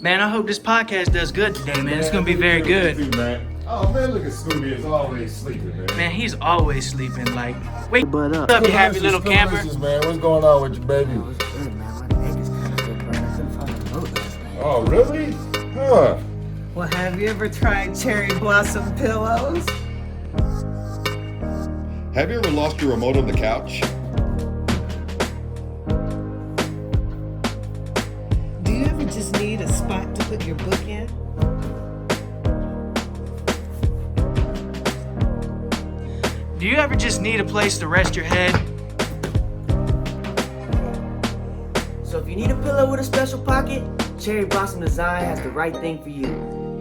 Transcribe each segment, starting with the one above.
Man, I hope this podcast does good today, man. It's gonna be very good. Oh man, look at Scooby. Is always sleeping, man. Man, he's always sleeping. Like, wake butt up. What's up, you happy little camper? Man, what's going on with you, baby? Oh, really? Huh? Well, have you ever tried cherry blossom pillows? Have you ever lost your remote on the couch? Do you ever just need a spot to put your book in? Do you ever just need a place to rest your head? So if you need a pillow with a special pocket, Cherry Blossom Design has the right thing for you.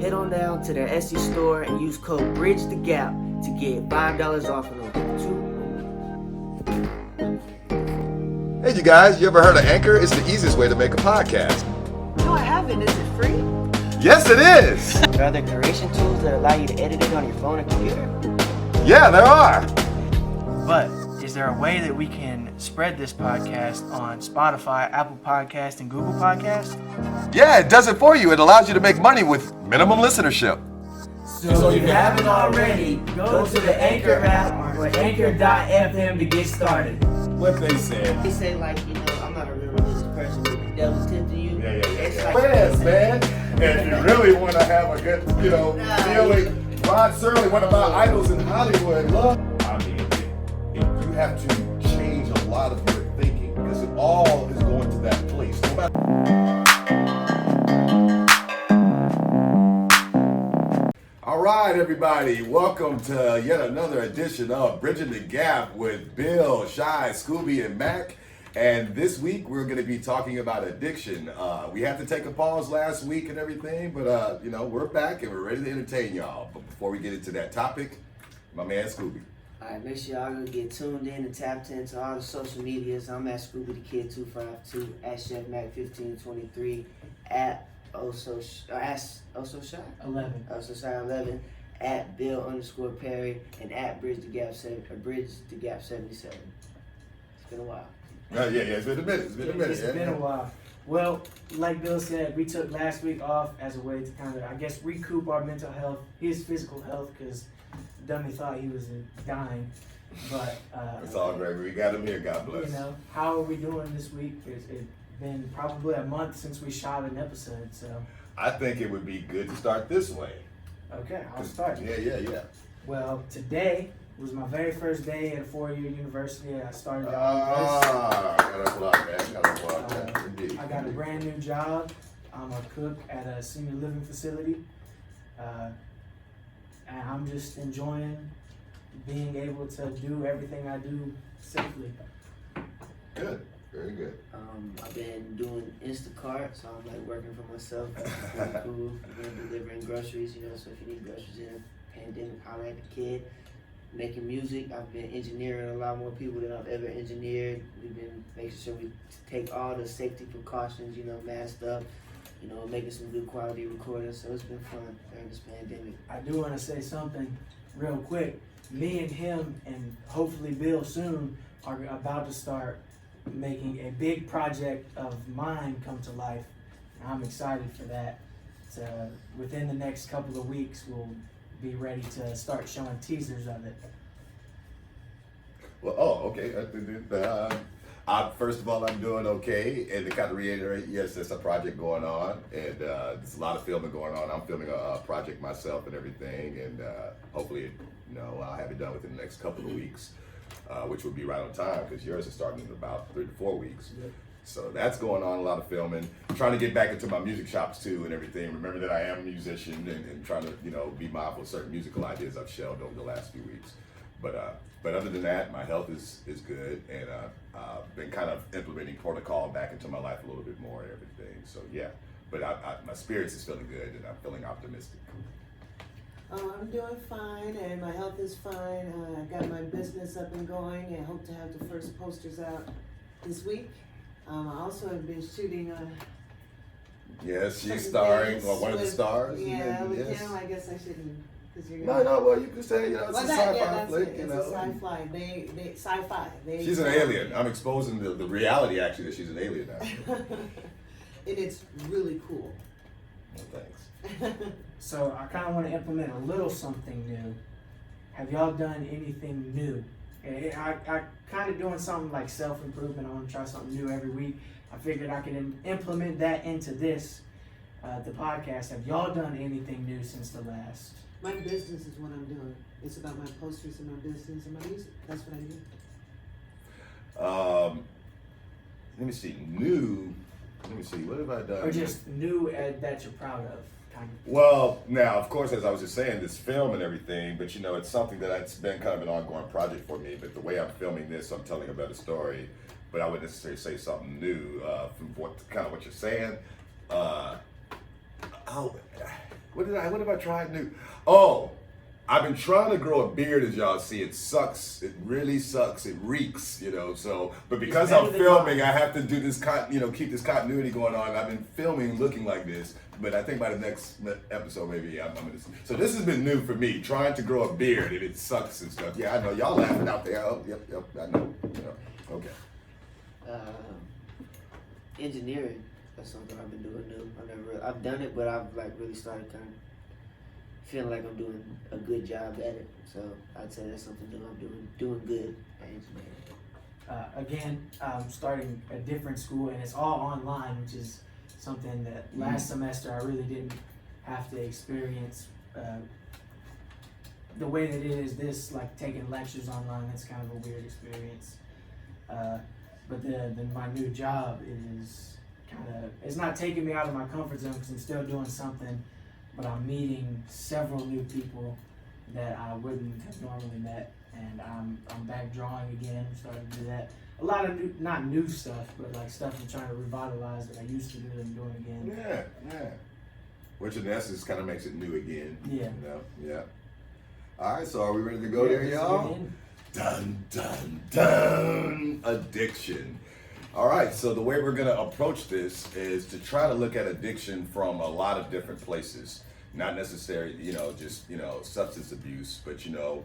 Head on down to their Etsy store and use code BRIDGETHEGAP to get $5 off of them. Hey, you guys, you ever heard of Anchor? It's the easiest way to make a podcast. No, I haven't. Is it free? Yes, it is! There are other creation tools that allow you to edit it on your phone or computer. Yeah, there are. But is there a way that we can spread this podcast on Spotify, Apple Podcast, and Google Podcast? Yeah, it does it for you. It allows you to make money with minimum listenership. So if you haven't already, go to the Anchor app or anchor.fm to get started. What they said. They say I'm not a real religious person, but the devil's tempting you. Yeah. It's like Yes, man. And if you really want to have a good, feeling, Rod Serling, what about idols in Hollywood? Look, I mean, you have to change a lot of your thinking because it all is going to that place. No matter. All right, everybody, welcome to yet another edition of Bridging the Gap with Bill, Shy, Scooby, and Mac. And this week we're going to be talking about addiction. We had to take a pause last week and everything, but we're back and we're ready to entertain y'all. But before we get into that topic, my man Scooby. Alright, make sure y'all gonna get tuned in and tapped into all the social medias. I'm at Scooby the Kid 252, at Chef Mac 1523, at Also Shy 11. Also Shy 11, at Bill_Perry, and at Bridge the Gap 77. It's been a while. Yeah, it's been a minute. It's been a minute. It's been a while. Well, like Bill said, we took last week off as a way to kind of, I guess, recoup our mental health, his physical health, because Dummy thought he was dying. But It's all great. We got him here. God bless. How are we doing this week? It's been probably a month since we shot an episode, so. I think it would be good to start this way. Okay, I'll start. Yeah. Well, today was my very first day at a four-year university. I started out Gotta applaud that. Indeed. I got a brand new job. I'm a cook at a senior living facility. And I'm just enjoying being able to do everything I do safely. Good. Very good. I've been doing Instacart, so I'm like working for myself. It's pretty cool. I've been delivering groceries, so if you need groceries in a pandemic, holler at the kid. Making music, I've been engineering a lot more people than I've ever engineered. We've been making sure we take all the safety precautions, masked up, making some good quality recordings. So it's been fun during this pandemic. I do want to say something real quick. Me and him, and hopefully Bill soon, are about to start making a big project of mine come to life. And I'm excited for that. Within the next couple of weeks, we'll be ready to start showing teasers of it. Well, okay. First of all, I'm doing okay. And to kind of reiterate, yes, there's a project going on. And there's a lot of filming going on. I'm filming a project myself and everything. And hopefully, I'll have it done within the next couple of weeks, which will be right on time because yours is starting in about 3 to 4 weeks. Yep. So that's going on, a lot of filming. I'm trying to get back into my music shops too and everything. Remember that I am a musician and trying to, be mindful of certain musical ideas I've shelved over the last few weeks. But other than that, my health is good, and I've been kind of implementing protocol back into my life a little bit more and everything. So yeah, but my spirits is feeling good and I'm feeling optimistic. I'm doing fine, and my health is fine. I got my business up and going, and hope to have the first posters out this week. I also have been shooting Yes, she's starring, or one of the stars. Yeah, with him. I guess I shouldn't, because you're No, well, you can say, it's a sci-fi flick, It's a sci-fi. Sci-fi. She's an alien. I'm exposing the reality, actually, that she's an alien now. And it's really cool. Well, thanks. So I kind of want to implement a little something new. Have y'all done anything new? I kind of doing something like self-improvement. I want to try something new every week. I figured I could implement that into this, the podcast. Have y'all done anything new since the last? My business is what I'm doing. It's about my posters and my business and my music. That's what I do. Let me see. New. Let me see. What have I done? Or just new that you're proud of, kind of. Well, now, of course, as I was just saying, this film and everything, but you know, it's something that's been kind of an ongoing project for me. But the way I'm filming this, I'm telling a better story. But I wouldn't necessarily say something new from what you're saying. What have I tried new? Oh, I've been trying to grow a beard, as y'all see. It sucks. It really sucks. It reeks, you know. So, but because I'm filming, I have to do this, keep this continuity going on. I've been filming looking like this, but I think by the next episode, maybe I'm gonna. So this has been new for me, trying to grow a beard, and it sucks and stuff. Yeah, I know y'all laughing out there. Oh, yep, I know. Okay. Engineering. That's something I've been doing new. I've done it, but I've like really started kind of feeling like I'm doing a good job at it. So I'd say that's something new. I'm doing good at engineering. Again, I'm starting a different school, and it's all online, which is something that last semester I really didn't have to experience. The way that it is this, like taking lectures online, that's kind of a weird experience. But then my new job is it's not taking me out of my comfort zone because I'm still doing something, but I'm meeting several new people that I wouldn't have normally met, and I'm back drawing again. I'm starting to do that. A lot of new, not new stuff, but like stuff I'm trying to revitalize that I used to do and doing again. Yeah. Which in essence kind of makes it new again. Yeah. You know? Yeah. All right, so are we ready to go there, let's y'all? get in. Dun, dun, dun. Addiction. All right, so the way we're going to approach this is to try to look at addiction from a lot of different places. Not necessarily, just, substance abuse, but,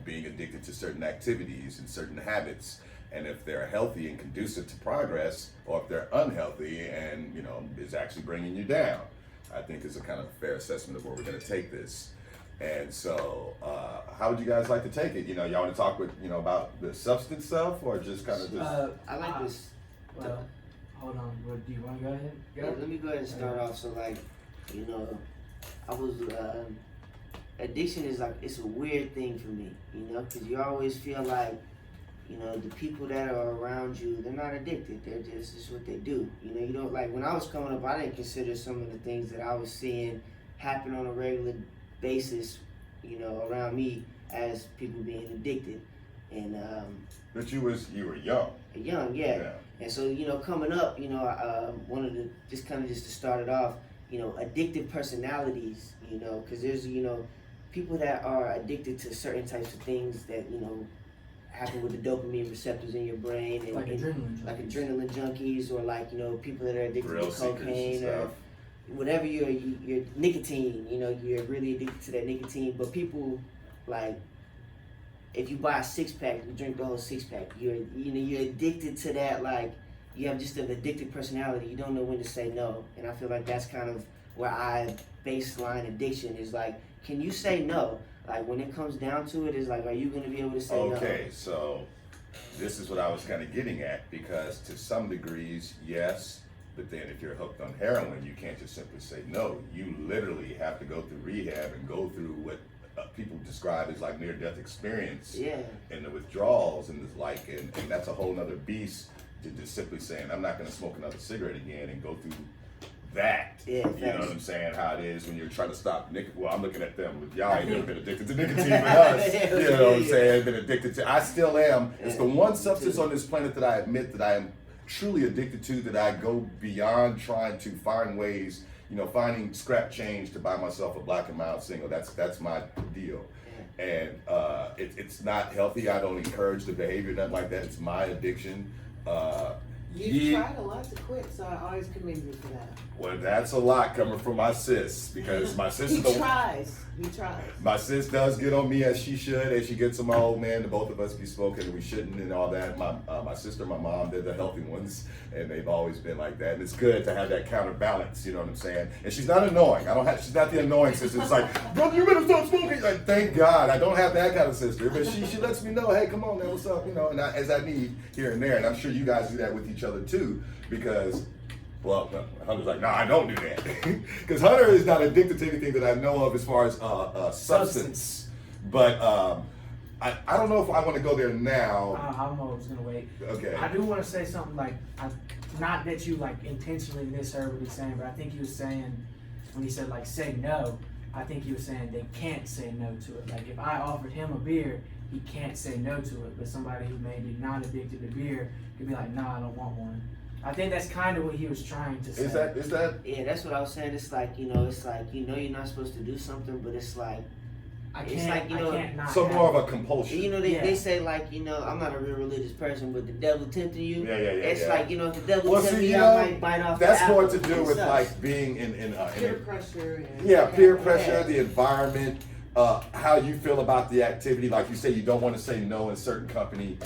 being addicted to certain activities and certain habits. And if they're healthy and conducive to progress, or if they're unhealthy and, is actually bringing you down, I think is a kind of fair assessment of where we're going to take this. And so, how would you guys like to take it? Y'all want to talk about the substance stuff, or just kind of just... I like this. Well, hold on. What, do you want to go ahead? Yeah, let me go ahead and start off. So, like, I was... addiction is like, it's a weird thing for me, because you always feel like, the people that are around you, they're not addicted. They're just what they do. You don't, like, when I was coming up, I didn't consider some of the things that I was seeing happen on a regular basis, around me as people being addicted. And But you were young. Young, yeah. And so, coming up, I wanted to just to start it off, addictive personalities, because there's, people that are addicted to certain types of things that, happen with the dopamine receptors in your brain, and Like adrenaline junkies, or like, people that are addicted Thrill to cocaine or whatever your nicotine, you're really addicted to that nicotine. But people, like, if you buy a 6-pack, you drink the whole 6-pack. You're addicted to that. Like, you have just an addictive personality. You don't know when to say no. And I feel like that's kind of where I baseline addiction is, like, can you say no? Like, when it comes down to it, is like, are you going to be able to say no? Okay, so this is what I was kind of getting at, because to some degrees, yes, but then if you're hooked on heroin, you can't just simply say no. You literally have to go through rehab and go through what people describe as like near-death experience. Yeah. And the withdrawals and and that's a whole nother beast to just simply saying, I'm not going to smoke another cigarette again and go through that. Yeah, you know what I'm saying? How it is when you're trying to stop nicotine. Well, I'm looking at them, but y'all ain't never been addicted to nicotine with us. You know what I'm saying? Been addicted to. I still am. It's the one substance on this planet that I admit that I am truly addicted to, that I go beyond trying to find ways, finding scrap change to buy myself a Black and Mild single. That's my deal. And it's not healthy. I don't encourage the behavior, nothing like that. It's my addiction. You've tried a lot to quit, so I always commend you for that. Well, that's a lot coming from my sis, because my sister. He tries. My sis does get on me as she should, as she gets on my old man. The both of us be smoking, and we shouldn't, and all that. My sister, my mom, they're the healthy ones, and they've always been like that. And it's good to have that counterbalance. You know what I'm saying? And she's not annoying. She's not the annoying sister. It's like, brother, you better stop smoking. Like, thank God, I don't have that kind of sister. But she lets me know, hey, come on, man, what's up? You know, and as I need here and there, and I'm sure you guys do that with each other too, because. Well, Hunter's like, no, I don't do that. Because Hunter is not addicted to anything that I know of as far as substance. But I don't know if I want to go there now. I'm always going to wait. Okay. I do want to say something like, not that you like intentionally misheard what he's saying, but I think he was saying, when he said like say no, I think he was saying they can't say no to it. Like if I offered him a beer, he can't say no to it. But somebody who may be not addicted to beer could be like, nah, I don't want one. I think that's kind of what he was trying to say. Is that? Yeah, that's what I was saying. It's like, you're not supposed to do something, but it's like, I can't not so have more it. of a compulsion. They say like, I'm not a real religious person, but the devil tempting you. Yeah. It's like, if the devil Well, tempting see, you, I might bite off that's the more apple. to do with like being in Peer pressure. peer pressure, the environment, how you feel about the activity. Like you say, you don't want to say no in certain company.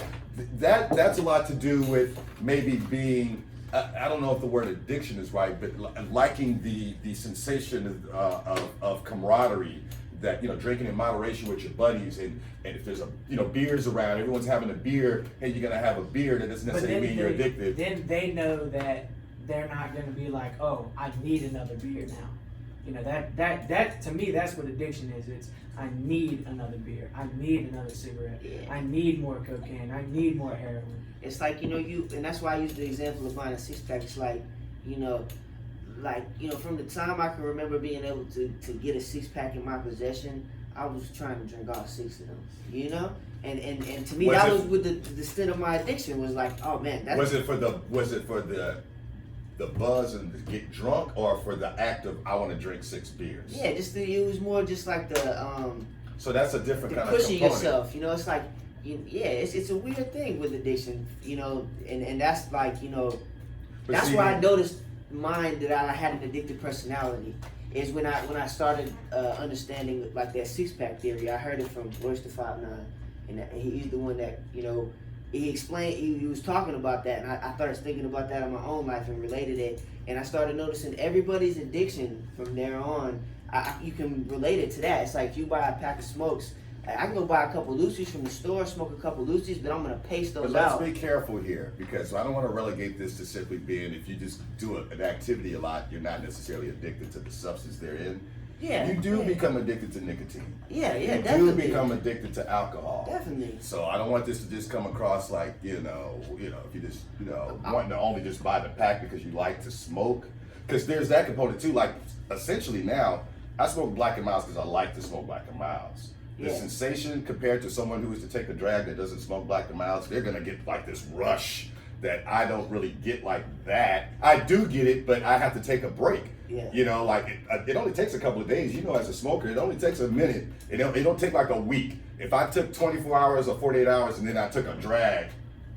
That's a lot to do with maybe being. I don't know if the word addiction is right, but liking the sensation of camaraderie, that drinking in moderation with your buddies, and if there's beers around, everyone's having a beer, hey, you're gonna have a beer. That doesn't necessarily mean you're addicted. Then they know that they're not gonna be like, oh, I need another beer now. That to me, that's what addiction is. It's I need another beer. I need another cigarette. Yeah. I need more cocaine. I need more heroin. It's like, and that's why I use the example of buying a six-pack. It's like, from the time I can remember being able to get a six-pack in my possession, I was trying to drink all 6 of them, And to me, that was with the extent of my addiction was like, oh man, that's... Was it for the buzz and to get drunk, or for the act of I want to drink 6 beers? Yeah, it was more just like the So that's a different kind of pushing component. yourself. It's like, it's a weird thing with addiction, and that's like, that's why I noticed mine that I had an addictive personality is when I started understanding like that 6-pack theory. I heard it from Royce the 5'9", and he's the one that he explained. He was talking about that, and I started thinking about that in my own life and related it. And I started noticing everybody's addiction from there on. You can relate it to that. It's like you buy a pack of smokes. I can go buy a couple Lucy's from the store, smoke a couple Lucy's, but I'm gonna pace those out. But let's be careful here, because I don't want to relegate this to simply being if you just do an activity a lot, you're not necessarily addicted to the substance they're in. Yeah, you do become addicted to nicotine. Yeah, you definitely. do become addicted to alcohol. Definitely. So I don't want this to just come across like if you just wanting to only just buy the pack because you like to smoke, because there's that component too. Like essentially now, I smoke Black and Milds because I like to smoke Black and Milds. The sensation compared to someone who is to take a drag that doesn't smoke Black and Milds, they're gonna get like this rush that I don't really get like that. I do get it, but I have to take a break. Yeah. It only takes a couple of days. As a smoker, it only takes a minute. It don't take like a week. If I took 24 hours or 48 hours and then I took a drag,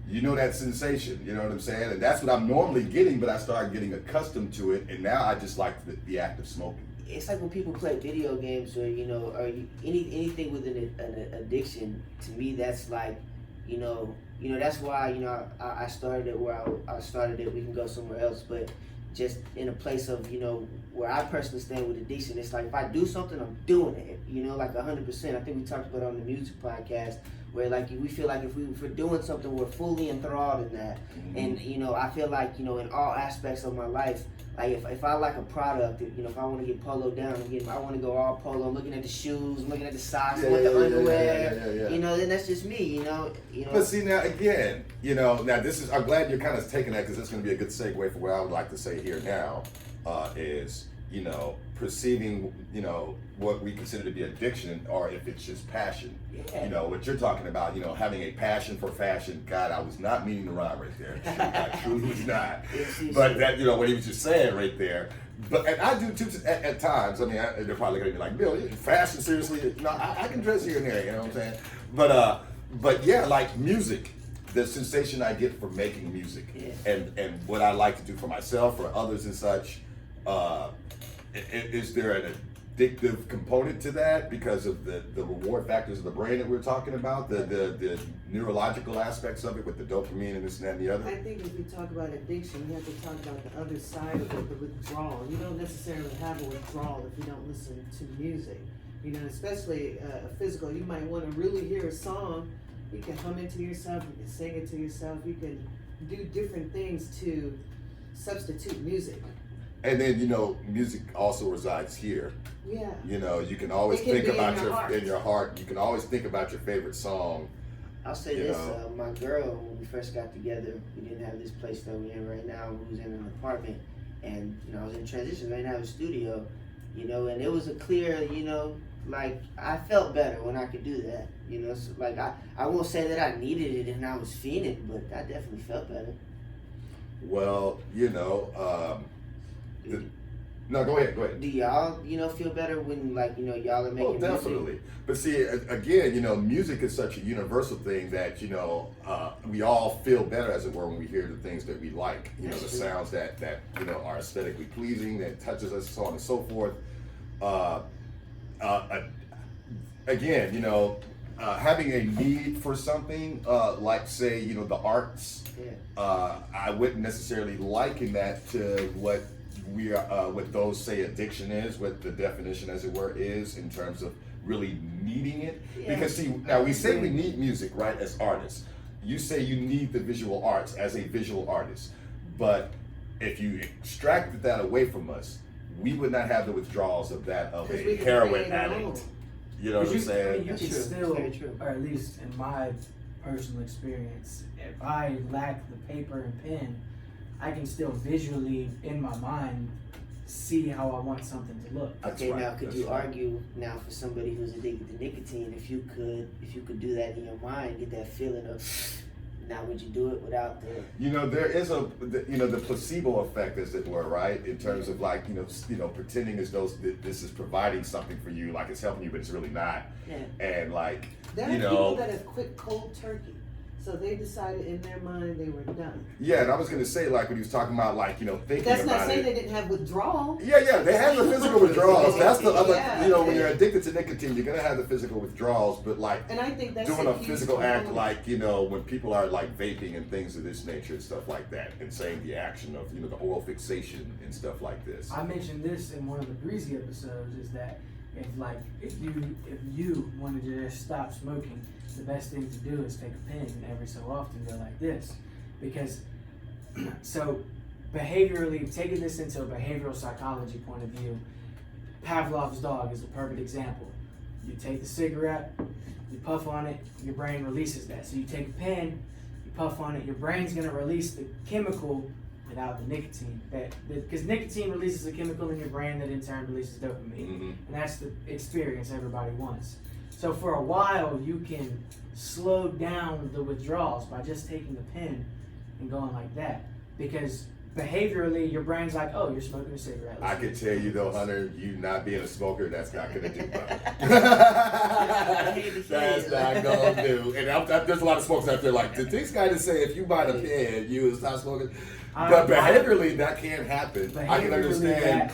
that sensation. You know what I'm saying? And that's what I'm normally getting, but I started getting accustomed to it, and now I just like the act of smoking. It's like when people play video games or anything with an addiction. To me, that's like that's why I started it where I started it. We can go somewhere else, but just in a place of where I personally stand with addiction, it's like if I do something, I'm doing it. Like 100%. I think we talked about it on the music podcast where like we feel like if we're doing something, we're fully enthralled in that. Mm-hmm. And I feel like in all aspects of my life. Like if I like a product, if I want to get polo down, I want to go all polo. I'm looking at the shoes, I'm looking at the socks, I'm with the underwear. Then that's just me. But see now again, now this is. I'm glad you're kind of taking that because it's going to be a good segue for what I would like to say here now. Is perceiving what we consider to be addiction, or if it's just passion. Yeah. What you're talking about. Having a passion for fashion. God, I was not meaning to rhyme right there. I truly was not. But that what he was just saying right there. But and I do too at times. I mean, they're probably gonna be like, Bill, fashion seriously? No, I can dress here and there. You know what I'm saying? But yeah, like music. the sensation I get from making music, Yeah. and what I like to do for myself, for others and such. Is there an addictive component to that because of the reward factors of the brain that we're talking about, the neurological aspects of it with the dopamine and this and that and the other? I think if you talk about addiction, you have to talk about the other side of it, the withdrawal. You don't necessarily have a withdrawal if you don't listen to music. You know, especially physical. You might want to really hear a song. You can hum it to yourself. You can sing it to yourself. You can do different things to substitute music. And then, you know, music also resides here. Yeah. You know, you can always It can think be in about your heart. in your heart. You can always think about your favorite song. I'll say You this, know. my girl, when we first got together, we didn't have this place that we're in right now. We was in an apartment, and, you know, I was in transition, we didn't have a studio, you know, and it was a clear, you know, like, I felt better when I could do that, you know, so, like, I won't say that I needed it and I was fiending, but I definitely felt better. Well, you know, no, go ahead. Do y'all, you know, feel better when, like, you know, y'all are making Oh, definitely. music? But see, again, you know, music is such a universal thing that, you know, we all feel better, as it were, when we hear the things that we like. You know, the That's true. sounds that you know are aesthetically pleasing, that touches us, so on and so forth. Again, you know, having a need for something, like, say, you know, the arts. Yeah. I wouldn't necessarily liken that to what we are, what those say addiction is, what the definition, as it were, is in terms of really needing it. Yeah. Because see, now we say we need music, right, as artists. You say you need the visual arts as a visual artist, but if you extracted that away from us, we would not have the withdrawals of that of 'Cause a we can heroin create our addict. own. You know what I'm You saying? can That's true. still, Very true. or at least in my personal experience, if I lack the paper and pen, I can still visually, in my mind, see how I want something to look. That's Okay, right, now could that's you right. argue now for somebody who's addicted to nicotine, if you could do that in your mind, get that feeling of, now would you do it without the? You know, there is the placebo effect, as it were, right? In terms of like, you know, pretending as though this is providing something for you, like it's helping you, but it's really not. Yeah. And like, There are you people know, that have quit cold turkey. So they decided in their mind they were done. yeah. And I was gonna say, like, when he was talking about, like, you know, thinking That's not about saying it. they didn't have withdrawal. Yeah, they have the physical withdrawals. That's the other, Yeah. you know, when you're addicted to nicotine, you're gonna have the physical withdrawals, but like, And I think that's doing a huge physical act, component. like, you know, when people are like vaping and things of this nature and stuff like that, and saying the action of, you know, the oral fixation and stuff like this. I mentioned this in one of the Breezy episodes, is that if you wanted to just stop smoking, the best thing to do is take a pen and every so often go like this. Because, so behaviorally, taking this into a behavioral psychology point of view, Pavlov's dog is a perfect example. You take the cigarette, you puff on it, your brain releases that. So you take a pen, you puff on it, your brain's gonna release the chemical without the nicotine. Because nicotine releases a chemical in your brain that in turn releases dopamine. Mhm. And that's the experience everybody wants. So for a while, you can slow down the withdrawals by just taking a pen and going like that. Because behaviorally, your brain's like, oh, you're smoking a cigarette. I can tell you though, Hunter, you not being a smoker, that's not gonna do much. hate to say That's it. not gonna do. And there's a lot of smokers out there like, did this guy just say if you buy the pen, you will stop smoking? But behaviorally, that can't happen. I can Behaviorally, understand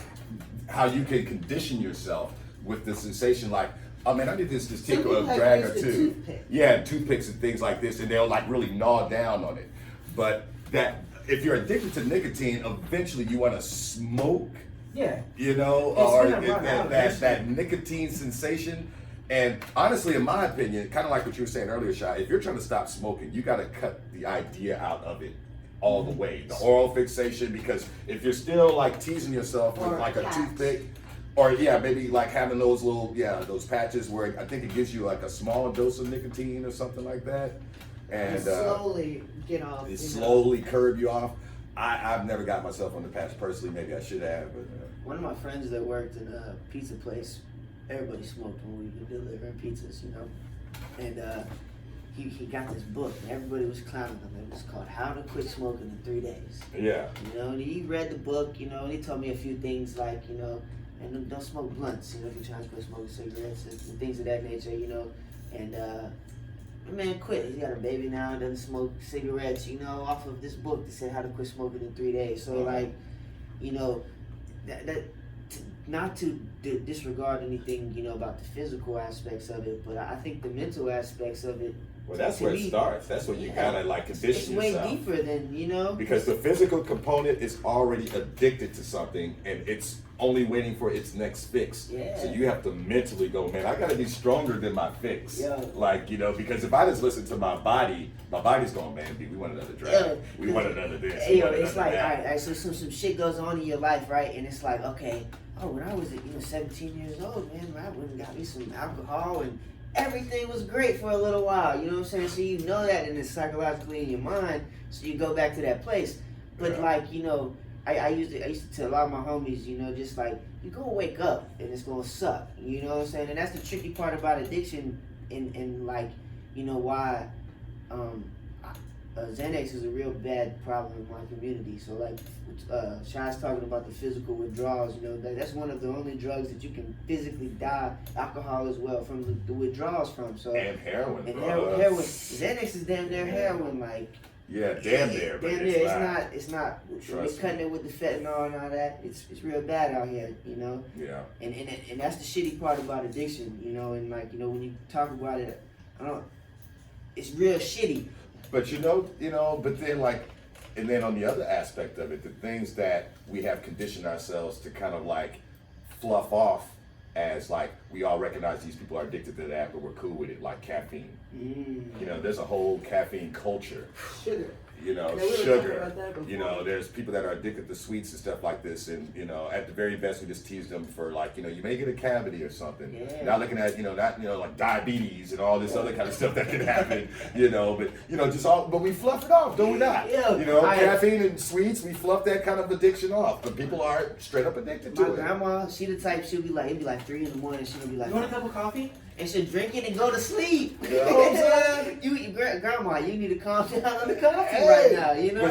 how you can condition yourself with the sensation like, oh man, I did this Some tickle people or have drag or used a two. toothpick. Yeah, toothpicks and things like this, and they'll like really gnaw down on it. But that if you're addicted to nicotine, eventually you want to smoke, Yeah. you know, It's or gonna run out that eventually. nicotine sensation. And honestly, in my opinion, kind of like what you were saying earlier, Shai, if you're trying to stop smoking, you got to cut the idea out of it all the way. The oral fixation, because if you're still like teasing yourself with Or like a patch. toothpick, or yeah, maybe like having those little, those patches where I think it gives you like a small dose of nicotine or something like that. And slowly get off. it you know. slowly curb you off. I've never got myself on the patch personally. Maybe I should have, but One of my friends that worked in a pizza place, everybody smoked when we were delivering pizzas, you know. And he got this book, and everybody was clowning him. It was called How to Quit Smoking in 3 Days. yeah. You know, and he read the book, you know, and he told me a few things like, you know, and don't smoke blunts, you know, if you're trying to quit smoking cigarettes and things of that nature, you know. And My man quit. He got a baby now, doesn't smoke cigarettes, you know, off of this book that said how to quit smoking in 3 days. So like, you know, not to disregard anything, you know, about the physical aspects of it, but I think the mental aspects of it. Well, that's where it starts. That's where you gotta like condition yourself. It's way deeper than, you know. Because the physical component is already addicted to something, and it's only waiting for its next fix. Yeah. So you have to mentally go, man, I gotta be stronger than my fix. Yeah. Like, you know, because if I just listen to my body's going, man, we want another drag. We want another this. Hey, yo, it's like, all right, so some shit goes on in your life, right? And it's like, okay, when I was, 17 years old, man, I went and got me some alcohol and everything was great for a little while, you know what I'm saying? So you know that, and it's psychologically in your mind, so you go back to that place. But like, you know, I used to tell a lot of my homies, you know, just like, you gonna wake up and it's gonna suck, you know what I'm saying? And that's the tricky part about addiction, and like, you know, why Xanax is a real bad problem in my community. So like, Shai's talking about the physical withdrawals, you know, that's one of the only drugs that you can physically die, alcohol as well, from the withdrawals from. So and heroin. And heroin. Xanax is damn near heroin, like. Yeah, damn near. Damn near. It's not. They're cutting it with the fentanyl and all that. It's real bad out here, you know. Yeah. And that's the shitty part about addiction, you know. And like, you know, when you talk about it, it's real shitty. But but then like, and then on the other aspect of it, the things that we have conditioned ourselves to kind of like fluff off as like, we all recognize these people are addicted to that, but we're cool with it, like caffeine. You know, there's a whole caffeine culture. Sugar. You know, sugar. You know, there's people that are addicted to sweets and stuff like this, and you know, at the very best, we just tease them for like, you know, you may get a cavity or something. Yeah. Not looking at, like diabetes and all this other kind of stuff that can happen. You know, but but we fluff it off, don't we not? Yeah. You know, caffeine and sweets, we fluff that kind of addiction off, but people are straight up addicted to it. My grandma, she the type, it'd be like 3 in the morning, she'll be like, You want a cup of coffee? And she'll drink it and go to sleep. You know what I'm saying? Grandma, you need to calm down on the coffee right now, you know?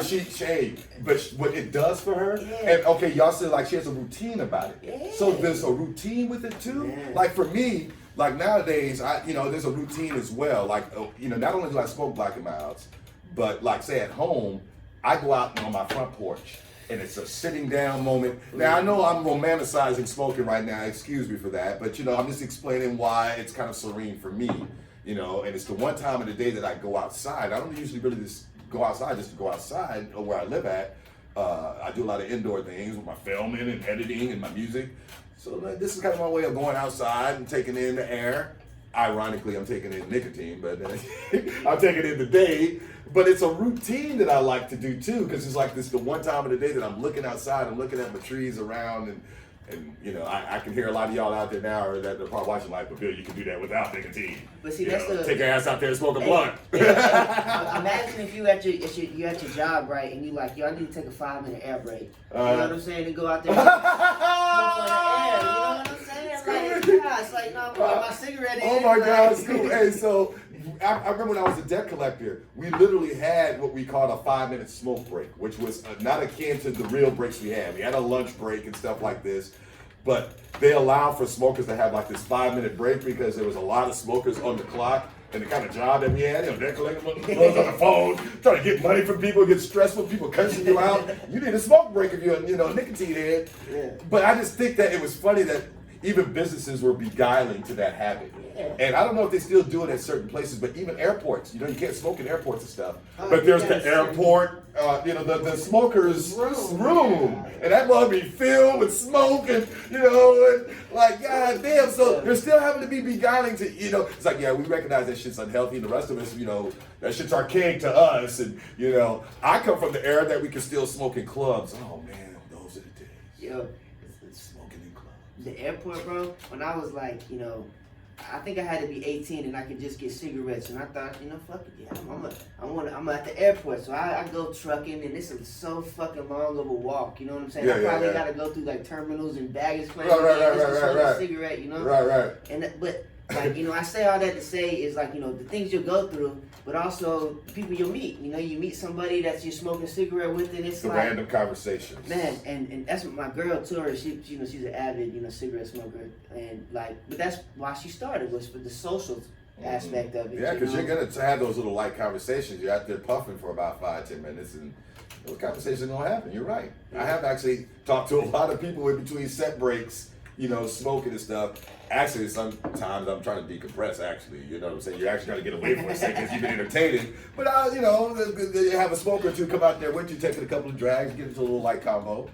But what it does for her, and okay, y'all said like she has a routine about it. Yeah. So there's a routine with it too. Yeah. Like for me, like nowadays, there's a routine as well. Like, not only do I smoke Black and Milds, but like say at home, I go out on my front porch. And it's a sitting down moment. Now I know I'm romanticizing smoking right now, excuse me for that, but I'm just explaining why it's kind of serene for me, and it's the one time of the day that I go outside. I don't usually really just go outside just to go outside or where I live at. I do a lot of indoor things with my filming and editing and my music. So this is kind of my way of going outside and taking in the air. Ironically, I'm taking in nicotine, but I'm taking in the day. But it's a routine that I like to do too, because it's like this the one time of the day that I'm looking outside, I'm looking at my trees around, and I can hear a lot of y'all out there now or that they're probably watching like, but Bill, you can do that without nicotine. But see, that's take your ass out there and smoke a blunt. Imagine if you at your job, right, and you like, I need to take a 5-minute air break. You know what I'm saying? And go out there and smoke on the air. You know what I'm saying? It's like, no, my cigarette. Oh my God, it's cool. Hey, so I remember when I was a debt collector, we literally had what we called a 5-minute smoke break, which was not akin to the real breaks we had. We had a lunch break and stuff like this, but they allowed for smokers to have like this 5-minute break because there was a lot of smokers on the clock. And the kind of job that we had, debt collector was on the phone, trying to get money from people, get stressful, people cursing you out. You need a smoke break if you're a nicotine head. Yeah. But I just think that it was funny that even businesses were beguiling to that habit. Yeah. And I don't know if they still do it at certain places, but even airports, you can't smoke in airports and stuff. But there's the airport, the smokers' room. And that must be filled with smoke and, like, God damn. So they're still having to be beguiling to, it's like, yeah, we recognize that shit's unhealthy. And the rest of us, that shit's archaic to us. And, I come from the era that we can still smoke in clubs. Oh, man, those are the days. Yo. Smoking in clubs. The airport, bro, when I was like, I think I had to be 18 and I could just get cigarettes, and I thought, fuck it, yeah, I'm at the airport, so I go trucking, and this is so fucking long of a walk, you know what I'm saying? I probably gotta go through like terminals and baggage claims just to smoke a cigarette, Right. And but like, I say all that to say is like, the things you'll go through, but also the people you'll meet. You meet somebody that you're smoking a cigarette with, and it's the like random conversations. Man, and that's what my girl told her. She's an avid, cigarette smoker, and like, but that's why she started, was for the social aspect of it. Yeah, because you you're going to have those little light conversations. You're out there puffing for about 5-10 minutes, and those conversations don't happen. You're right. I have actually talked to a lot of people in between set breaks, smoking and stuff. Actually, sometimes I'm trying to decompress, actually. You know what I'm saying? You're actually trying to get away for a second because you've been entertaining. But, you have a smoke or two come out there with you, taking a couple of drags, get into a little light combo.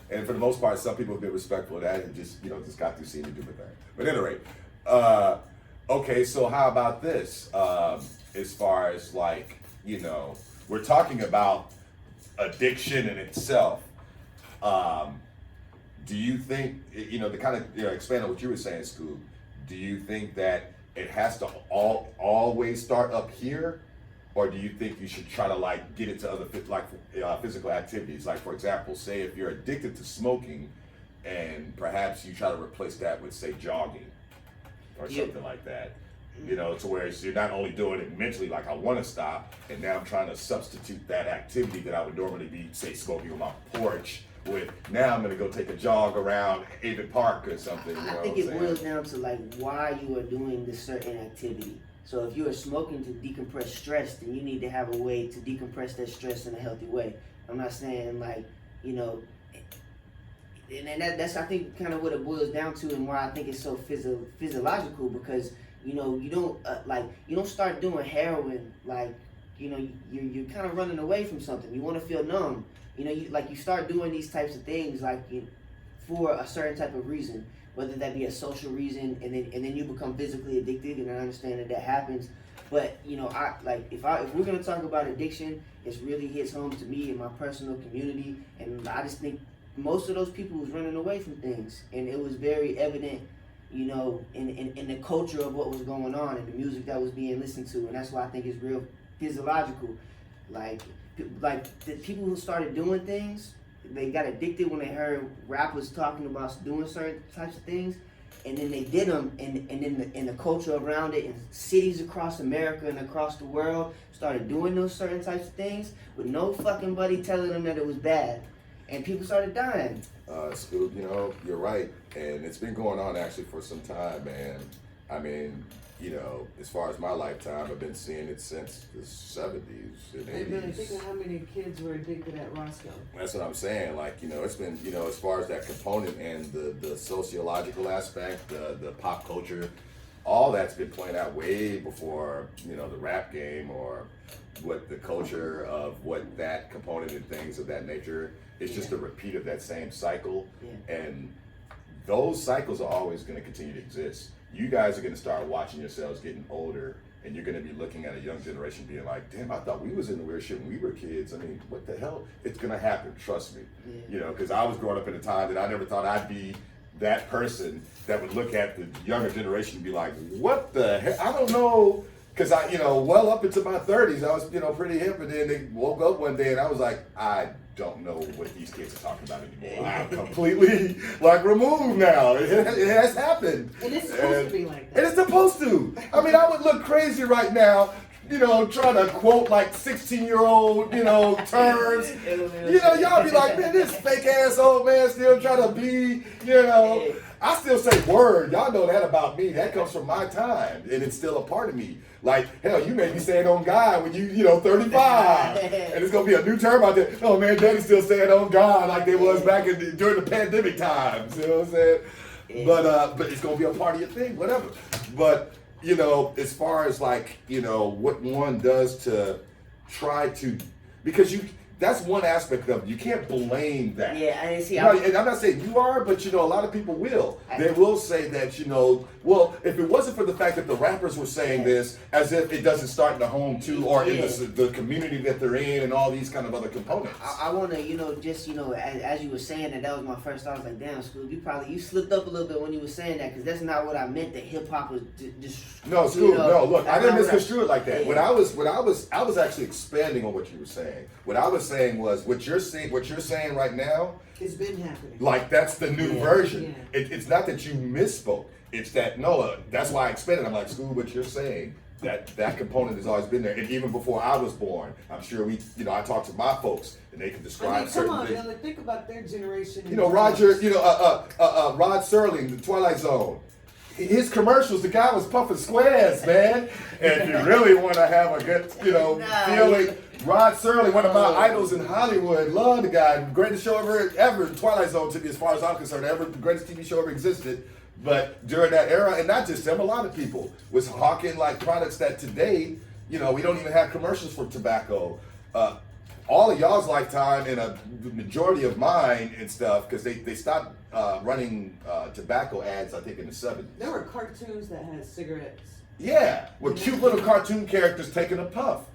And for the most part, some people have been respectful of that and just got through seeing me do my thing. But at any rate, okay, so how about this? As far as we're talking about addiction in itself. Do you think, to kind of expand on what you were saying, Scoob, do you think that it has to always start up here? Or do you think you should try to get into other physical activities? Like, for example, say if you're addicted to smoking and perhaps you try to replace that with, say, jogging or something like that. To where you're not only doing it mentally, like I want to stop, and now I'm trying to substitute that activity that I would normally be, say, smoking on my porch with, now I'm going to go take a jog around Avon Park or something. I think it boils down to why you are doing this certain activity. So if you are smoking to decompress stress, then you need to have a way to decompress that stress in a healthy way. I'm not saying and that's I think kind of what it boils down to, and why I think it's so physiological, because you don't you don't start doing heroin you're kind of running away from something. You want to feel numb. You start doing these types of things for a certain type of reason, whether that be a social reason, and then you become physically addicted. And I understand that happens, but if we're gonna talk about addiction, it really hits home to me in my personal community, and I just think most of those people was running away from things, and it was very evident, in the culture of what was going on and the music that was being listened to, and that's why I think it's real physiological. The people who started doing things, they got addicted when they heard rappers talking about doing certain types of things, and then they did them, and then the culture around it, and cities across America and across the world started doing those certain types of things with no fucking buddy telling them that it was bad, and people started dying. Scoob, you're right, and it's been going on actually for some time, man. I mean, as far as my lifetime, I've been seeing it since the 70s and 80s. And really think of how many kids were addicted at Roscoe. That's what I'm saying. It's been, as far as that component and the sociological aspect, the pop culture, all that's been playing out way before, the rap game or what the culture of what that component and things of that nature. It's just a repeat of that same cycle. Yeah. And those cycles are always going to continue to exist. You guys are going to start watching yourselves getting older, and you're going to be looking at a young generation being like, damn, I thought we was in the weird shit when we were kids. I mean, what the hell? It's going to happen, trust me. Yeah. Because I was growing up in a time that I never thought I'd be that person that would look at the younger generation and be like, what the hell? I don't know. Because I, well up into my 30s, I was, pretty hip, and then they woke up one day and I was like, I don't know what these kids are talking about anymore. I'm completely removed now. It has happened. And it's supposed to be like that. And it's supposed to. I mean, I would look crazy right now, trying to quote 16-year-old, terms. Y'all be like, man, this fake ass old man still trying to be, I still say word. Y'all know that about me. That comes from my time, and it's still a part of me. Hell, you may be saying on God when you 35, and it's gonna be a new term out there. Oh man, Daddy's still saying on God like they was back during the pandemic times. You know what I'm saying? Yeah. But it's gonna be a part of your thing, whatever. But as far as what one does to try to, because that's one aspect of it. You can't blame that. Yeah, I see. And I'm not saying you are, but a lot of people will. They will say that, well, if it wasn't for the fact that the rappers were saying this, as if it doesn't start in the home too, or in the community that they're in, and all these kind of other components. I want to, as you were saying that was my first thought. I was like, damn, Scoob, you slipped up a little bit when you were saying that, because that's not what I meant. That hip hop was just. No, Scoob, no. Look, I didn't misconstrue it like that. Yeah. I was actually expanding on what you were saying. What I was saying was what you're saying right now. It's been happening. That's the new version. Yeah. It's not that you misspoke. It's that that's why I expanded. I'm like, Scoob, what you're saying, that component has always been there. And even before I was born, I'm sure I talked to my folks and they can describe certain things. Come on, think about their generation. Roger, Rod Serling, The Twilight Zone. his commercials, the guy was puffing squares, man. And if you really want to have a good, feeling, Rod Serling, one of my idols in Hollywood, love the guy, greatest show ever. Twilight Zone to me, as far as I'm concerned, the greatest TV show ever existed. But during that era, and not just him, a lot of people was hawking like products that today, we don't even have commercials for tobacco. All of y'all's lifetime and a majority of mine and stuff, because they stopped running tobacco ads, I think, in the 70s. There were cartoons that had cigarettes. Yeah, with cute little cartoon characters taking a puff.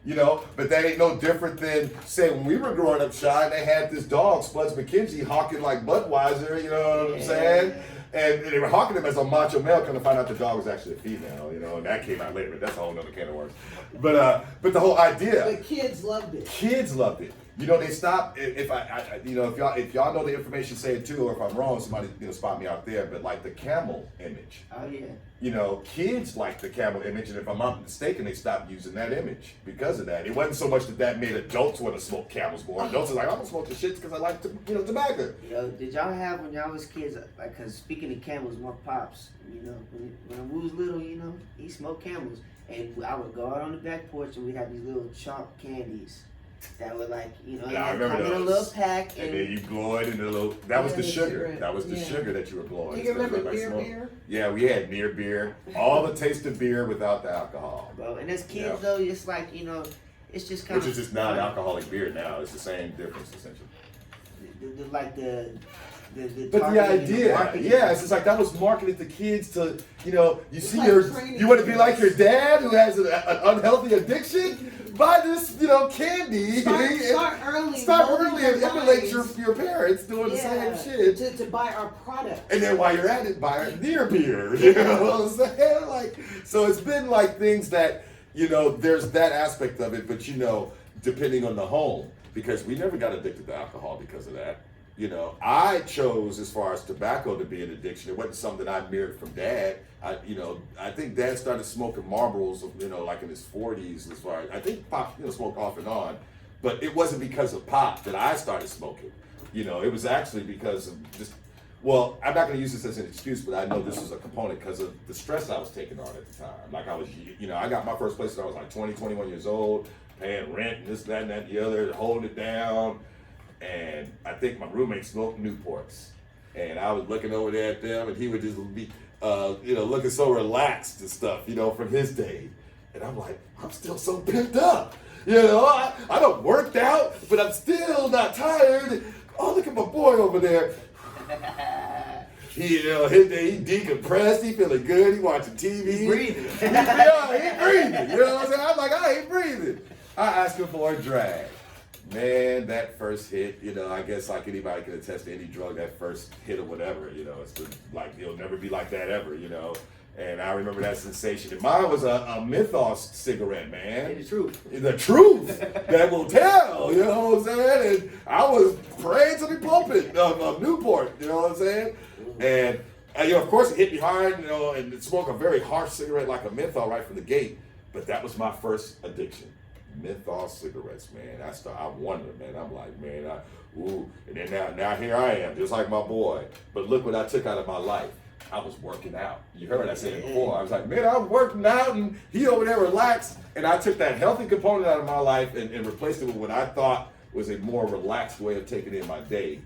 But that ain't no different than, say, when we were growing up, Shy, they had this dog, Spuds McKenzie, hawking like Budweiser, you know what I'm saying? And they were hawking him as a macho male, come to find out the dog was actually a female, and that came out later, but that's a whole nother can of worms. But the whole idea. The kids loved it. Kids loved it. They stopped. If y'all know the information, say it too, or if I'm wrong, somebody spot me out there. But like the camel image. Oh yeah. Kids like the camel image, and if I'm not mistaken, they stopped using that image because of that. It wasn't so much that made adults want to smoke camels more. Adults are like, I don't smoke the shit because I like tobacco. Did y'all have when y'all was kids? Like, cause speaking of camels, my pops, when we was little, he smoked camels, and I would go out on the back porch and we'd have these little chalk candies. That were like, I remember come in a little pack. And then you blow it in a little, that was the sugar. Cigarette. That was the sugar that you were blowing. You remember near beer? Yeah, we had near beer. All the taste of beer without the alcohol. Bro, and as kids though, it's like, it's just kind Which is just non-alcoholic beer now. It's the same difference, essentially. But the idea, it's just like that was marketed to kids to, you see you want to be like your dad who has an unhealthy addiction? Buy this, candy. Start early. Start early and emulate your parents doing the same shit. To buy our product. And then while you're at it, buy near beer. You know what I'm saying? Like, so it's been like things that, there's that aspect of it, but depending on the home, because we never got addicted to alcohol because of that. I chose, as far as tobacco, to be an addiction. It wasn't something that I mirrored from Dad. I think Dad started smoking Marlboros, like in his 40s. As far as I think Pop, smoked off and on, but it wasn't because of Pop that I started smoking. It was actually because of just. Well, I'm not going to use this as an excuse, but I know this was a component because of the stress I was taking on at the time. Like I was, I got my first place when I was like 20, 21 years old, paying rent and this, that, and that, and the other, holding it down. And I think my roommate smoked Newports, and I was looking over there at them, and he would just be, looking so relaxed and stuff, from his day. And I'm like, I'm still so pent up, I don't worked out, but I'm still not tired. Oh, look at my boy over there. He decompressed, he feeling good, he watching TV. He breathing. He breathing, what I'm saying? I'm like, I ain't breathing. I asked him for a drag. Man, that first hit, I guess like anybody can attest to any drug, that first hit or whatever, it's been like, it'll never be like that ever, And I remember that sensation. And mine was a Mythos cigarette, man. The truth. The truth that will tell, you know what I'm saying? And I was praying to the pulpit of Newport, you know what I'm saying? And, of course, it hit me hard, and smoke a very harsh cigarette like a menthol right from the gate. But that was my first addiction. Menthol cigarettes, man. I wonder, man. I'm like, man, and then now here I am, just like my boy. But look what I took out of my life. I was working out. You heard I said it before. I was like, man, I'm working out, and he over there relaxed. And I took that healthy component out of my life and replaced it with what I thought was a more relaxed way of taking in my day.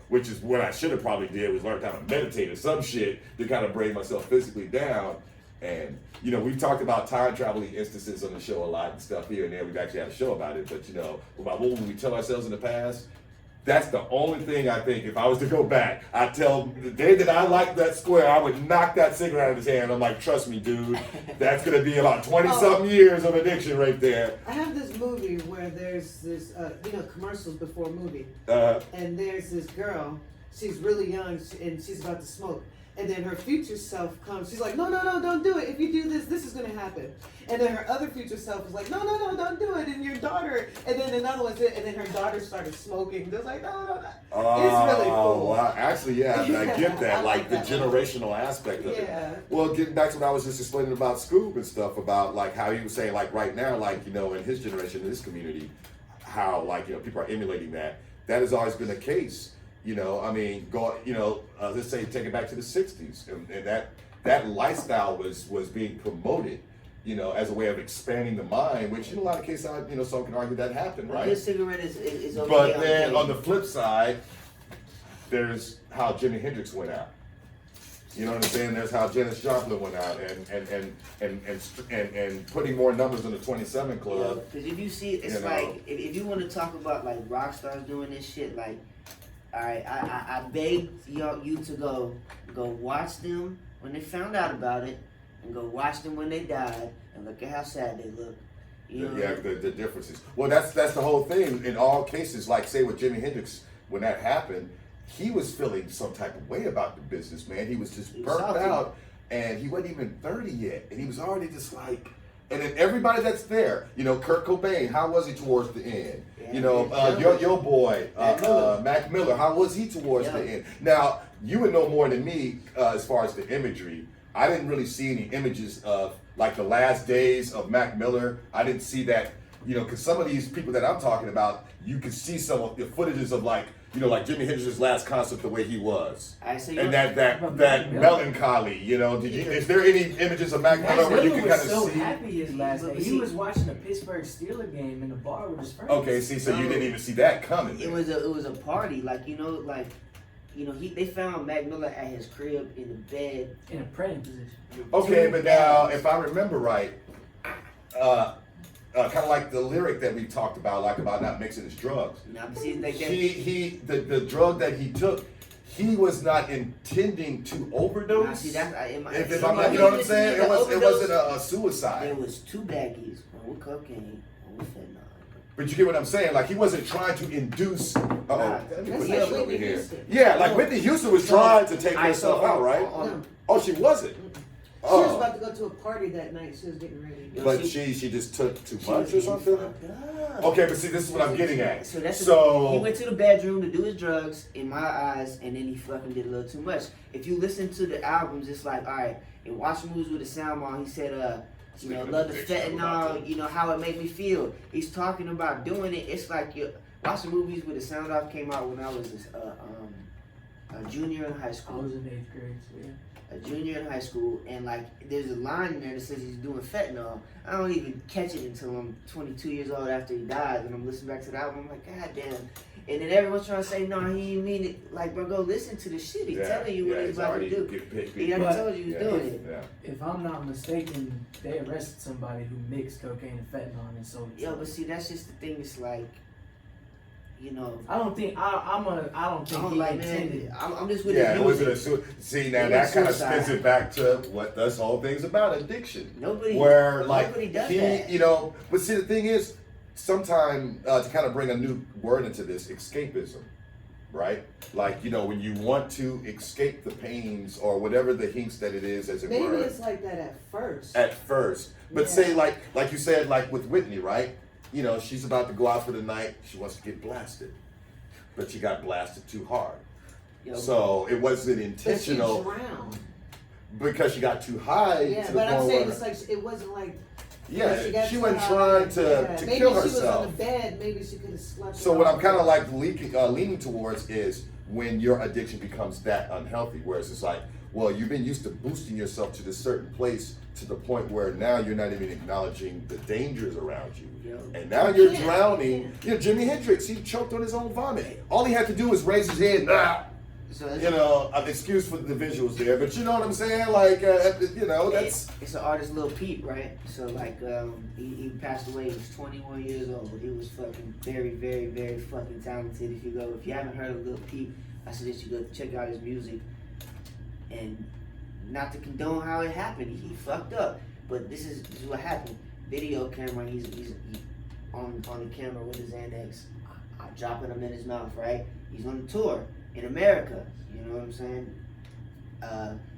Which is what I should have probably did, was learn how to meditate or some shit to kind of bring myself physically down. And, we've talked about time traveling instances on the show a lot and stuff here and there. We've actually had a show about it, but, about what we tell ourselves in the past, that's the only thing I think, if I was to go back, I'd tell the day that I liked that square, I would knock that cigarette out of his hand. I'm like, trust me, dude, that's going to be about 20-something years of addiction right there. I have this movie where there's this, commercials before a movie. And there's this girl, she's really young, and she's about to smoke. And then her future self comes. She's like, no, don't do it. If you do this, this is going to happen. And then her other future self is like, no, don't do it. And your daughter. And then another one said, and then her daughter started smoking. They're like, no. It's really cool. Well, actually, yeah, I get that. Like the generational aspect of it. Well, getting back to what I was just explaining about Scoob and stuff, about like how he was saying, like right now, like, in his generation, in his community, how like, people are emulating that. That has always been the case. You know, I mean, let's say take it back to the '60s, and that lifestyle was being promoted, you know, as a way of expanding the mind. Which in a lot of cases, some can argue that happened, But right? this cigarette is okay. But then on the flip side, there's how Jimi Hendrix went out. You know what I'm saying? There's how Janis Joplin went out and putting more numbers in the 27 Club. Because if you see, it's like if you want to talk about like rock stars doing this shit, like, all right, I beg you to go watch them when they found out about it, and go watch them when they died, and look at how sad they look. You know? Yeah, the differences. Well, that's the whole thing. In all cases, like say with Jimi Hendrix, when that happened, he was feeling some type of way about the business, man. He was just burnt out, and he wasn't even 30 yet, and he was already just like. And then everybody that's there, you know, Kurt Cobain, how was he towards the end? Yeah, you know, your boy, Mac Miller, how was he towards the end? Now, you would know more than me as far as the imagery. I didn't really see any images of like the last days of Mac Miller. I didn't see that, you know, because some of these people that I'm talking about, you could see some of the footages of like, you know, like Jimi Hendrix's last concert, the way he was, and that melancholy. You know, is there any images of Mac Miller where you can kind of so see? happy his last day. He was watching a Pittsburgh Steelers game in the bar with his friends. Okay, see, so you didn't even see that coming. It was a party, they found Mac Miller at his crib in the bed in a praying position. Okay, but now if I remember right, kind of like the lyric that we talked about, like about not mixing his drugs. The drug that he took, he was not intending to overdose. You know what I'm saying? It wasn't a suicide. There was 2 baggies, one with cocaine, one with fentanyl. But you get what I'm saying? Like he wasn't trying to induce. Whitney Houston. Yeah, like Whitney Houston was trying to take herself out, right? Oh, she wasn't. She was about to go to a party that night. She was getting ready. But she just took too much or something? Okay, but see, this is what I'm getting at. So he went to the bedroom to do his drugs, in my eyes, and then he fucking did a little too much. If you listen to the albums, it's like, all right, in Watch Movies with the Sound Man, he said, love the fentanyl, you know, how it made me feel. He's talking about doing it. It's like, Watching Movies with the Sound Off came out when I was a junior in high school. I was in 8th grade, so yeah. A junior in high school, and like there's a line in there that says he's doing fentanyl. I don't even catch it until I'm 22 years old after he dies, and I'm listening back to the album. I'm like, God damn. And then everyone's trying to say, no, he didn't mean it. Like, bro, go listen to the shit. He's telling you what he's about to do. He already told you he's doing it. Yeah. If I'm not mistaken, they arrested somebody who mixed cocaine and fentanyl and sold it. Yo, but see, that's just the thing. It's like, you know, I don't think he intended. I'm just with it was music. See, now that kind of spins it back to what this whole thing's about, addiction. Nobody does that. You know, but see, the thing is, sometimes to kind of bring a new word into this, escapism, right? Like, you know, when you want to escape the pains or whatever the hints that it is, as it were. Maybe it's like that at first. But say, like you said, like with Whitney, right? You know, she's about to go out for the night. She wants to get blasted, but she got blasted too hard. So it wasn't intentional. But she drowned. Because she got too high. Yeah, but I'm saying it's like it wasn't like. Yeah, she wasn't trying to kill herself. Maybe she was on the bed. Maybe she could have slept. So what I'm kind of like leaning towards is when your addiction becomes that unhealthy, whereas it's like, well, you've been used to boosting yourself to this certain place to the point where now you're not even acknowledging the dangers around you. And now you're drowning. You know, Jimi Hendrix, he choked on his own vomit. All he had to do was raise his head. You know, an excuse for the visuals there, but you know what I'm saying? Like, you know, that's... It's an artist, Lil Peep, right? So, like, he passed away. He was 21 years old. He was fucking very, very, very fucking talented. If you haven't heard of Lil Peep, I suggest you go check out his music. And not to condone how it happened, he fucked up. But this is what happened. Video camera, he's on the camera with his Xanax, dropping him in his mouth, right? He's on the tour in America, you know what I'm saying?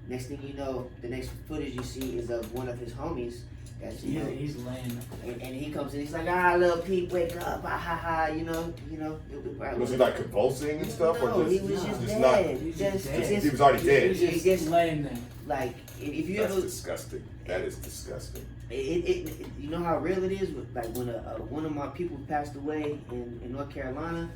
Next thing you know, the next footage you see is of one of his homies. That's, you know, he's laying. And he comes in, he's like, Lil Pete, wake up, ha ha ha, you know. Was he like convulsing and stuff? No, or just, he was just dead. Not, he was already dead. He's just laying there. Like, if you That's ever... disgusting. That is disgusting. You know how real it is? Like when one of my people passed away in North Carolina,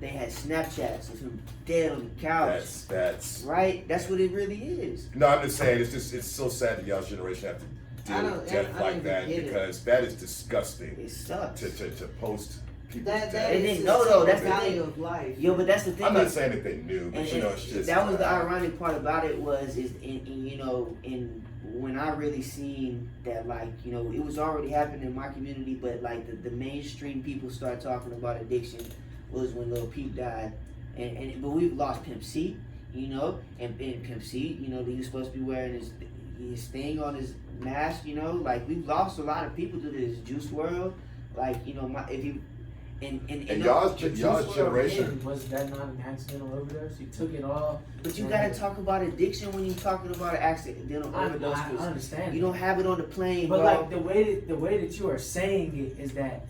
they had Snapchats of him dead on the couch. That's right. That's what it really is. No, I'm just saying it's so sad that y'all's generation have to deal with death like that because that is disgusting. It sucks. To post people's That death. They is didn't know though. That's the value thing. of life. Yo, but that's the thing. I'm not saying that they knew, but And, you know, it's just that was the ironic part about it was when I really seen that, like, you know, it was already happening in my community, but like the mainstream people started talking about addiction was when Lil Peep died, but we've lost Pimp C, you know, and Pimp C, you know, he was supposed to be wearing his thing on his mask, you know, like we've lost a lot of people to this Juice World, like, you know, if you. And y'all's Juice WRLD generation was that not an accidental overdose? He took it all. But you gotta talk about addiction when you're talking about an accidental overdose. I understand. You don't have it on the plane, but bro. like the way that you are saying it is that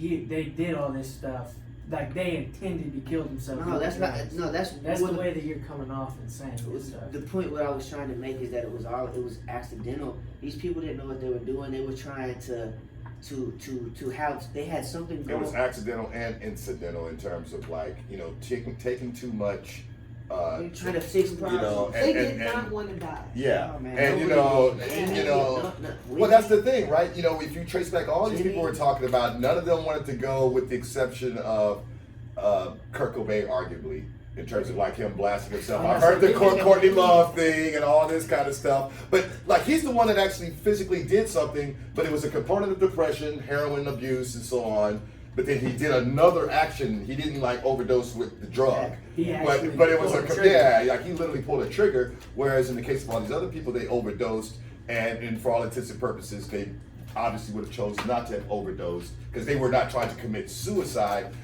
they did all this stuff. Like they intended to kill themselves. No, that's not. No, that's the way that you're coming off and saying this stuff. The point what I was trying to make is that it was accidental. These people didn't know what they were doing. They were trying to have, they had something going. It was accidental and incidental in terms of, like, you know, taking too much. Trying to fix problems. You know, They did not want to die. Yeah, Oh, man. and you know, well, that's the thing, right? You know, if you trace back all these people we're talking about, none of them wanted to go, with the exception of Kurt Cobain, arguably, in terms of like him blasting himself. I've heard the Courtney Love thing and all this kind of stuff, but like he's the one that actually physically did something, but it was a component of depression, heroin abuse, and so on. But then he did another action. He didn't like overdose with the drug, but it was like he literally pulled a trigger. Whereas in the case of all these other people, they overdosed, and for all intents and purposes, they obviously would have chosen not to have overdosed because they were not trying to commit suicide.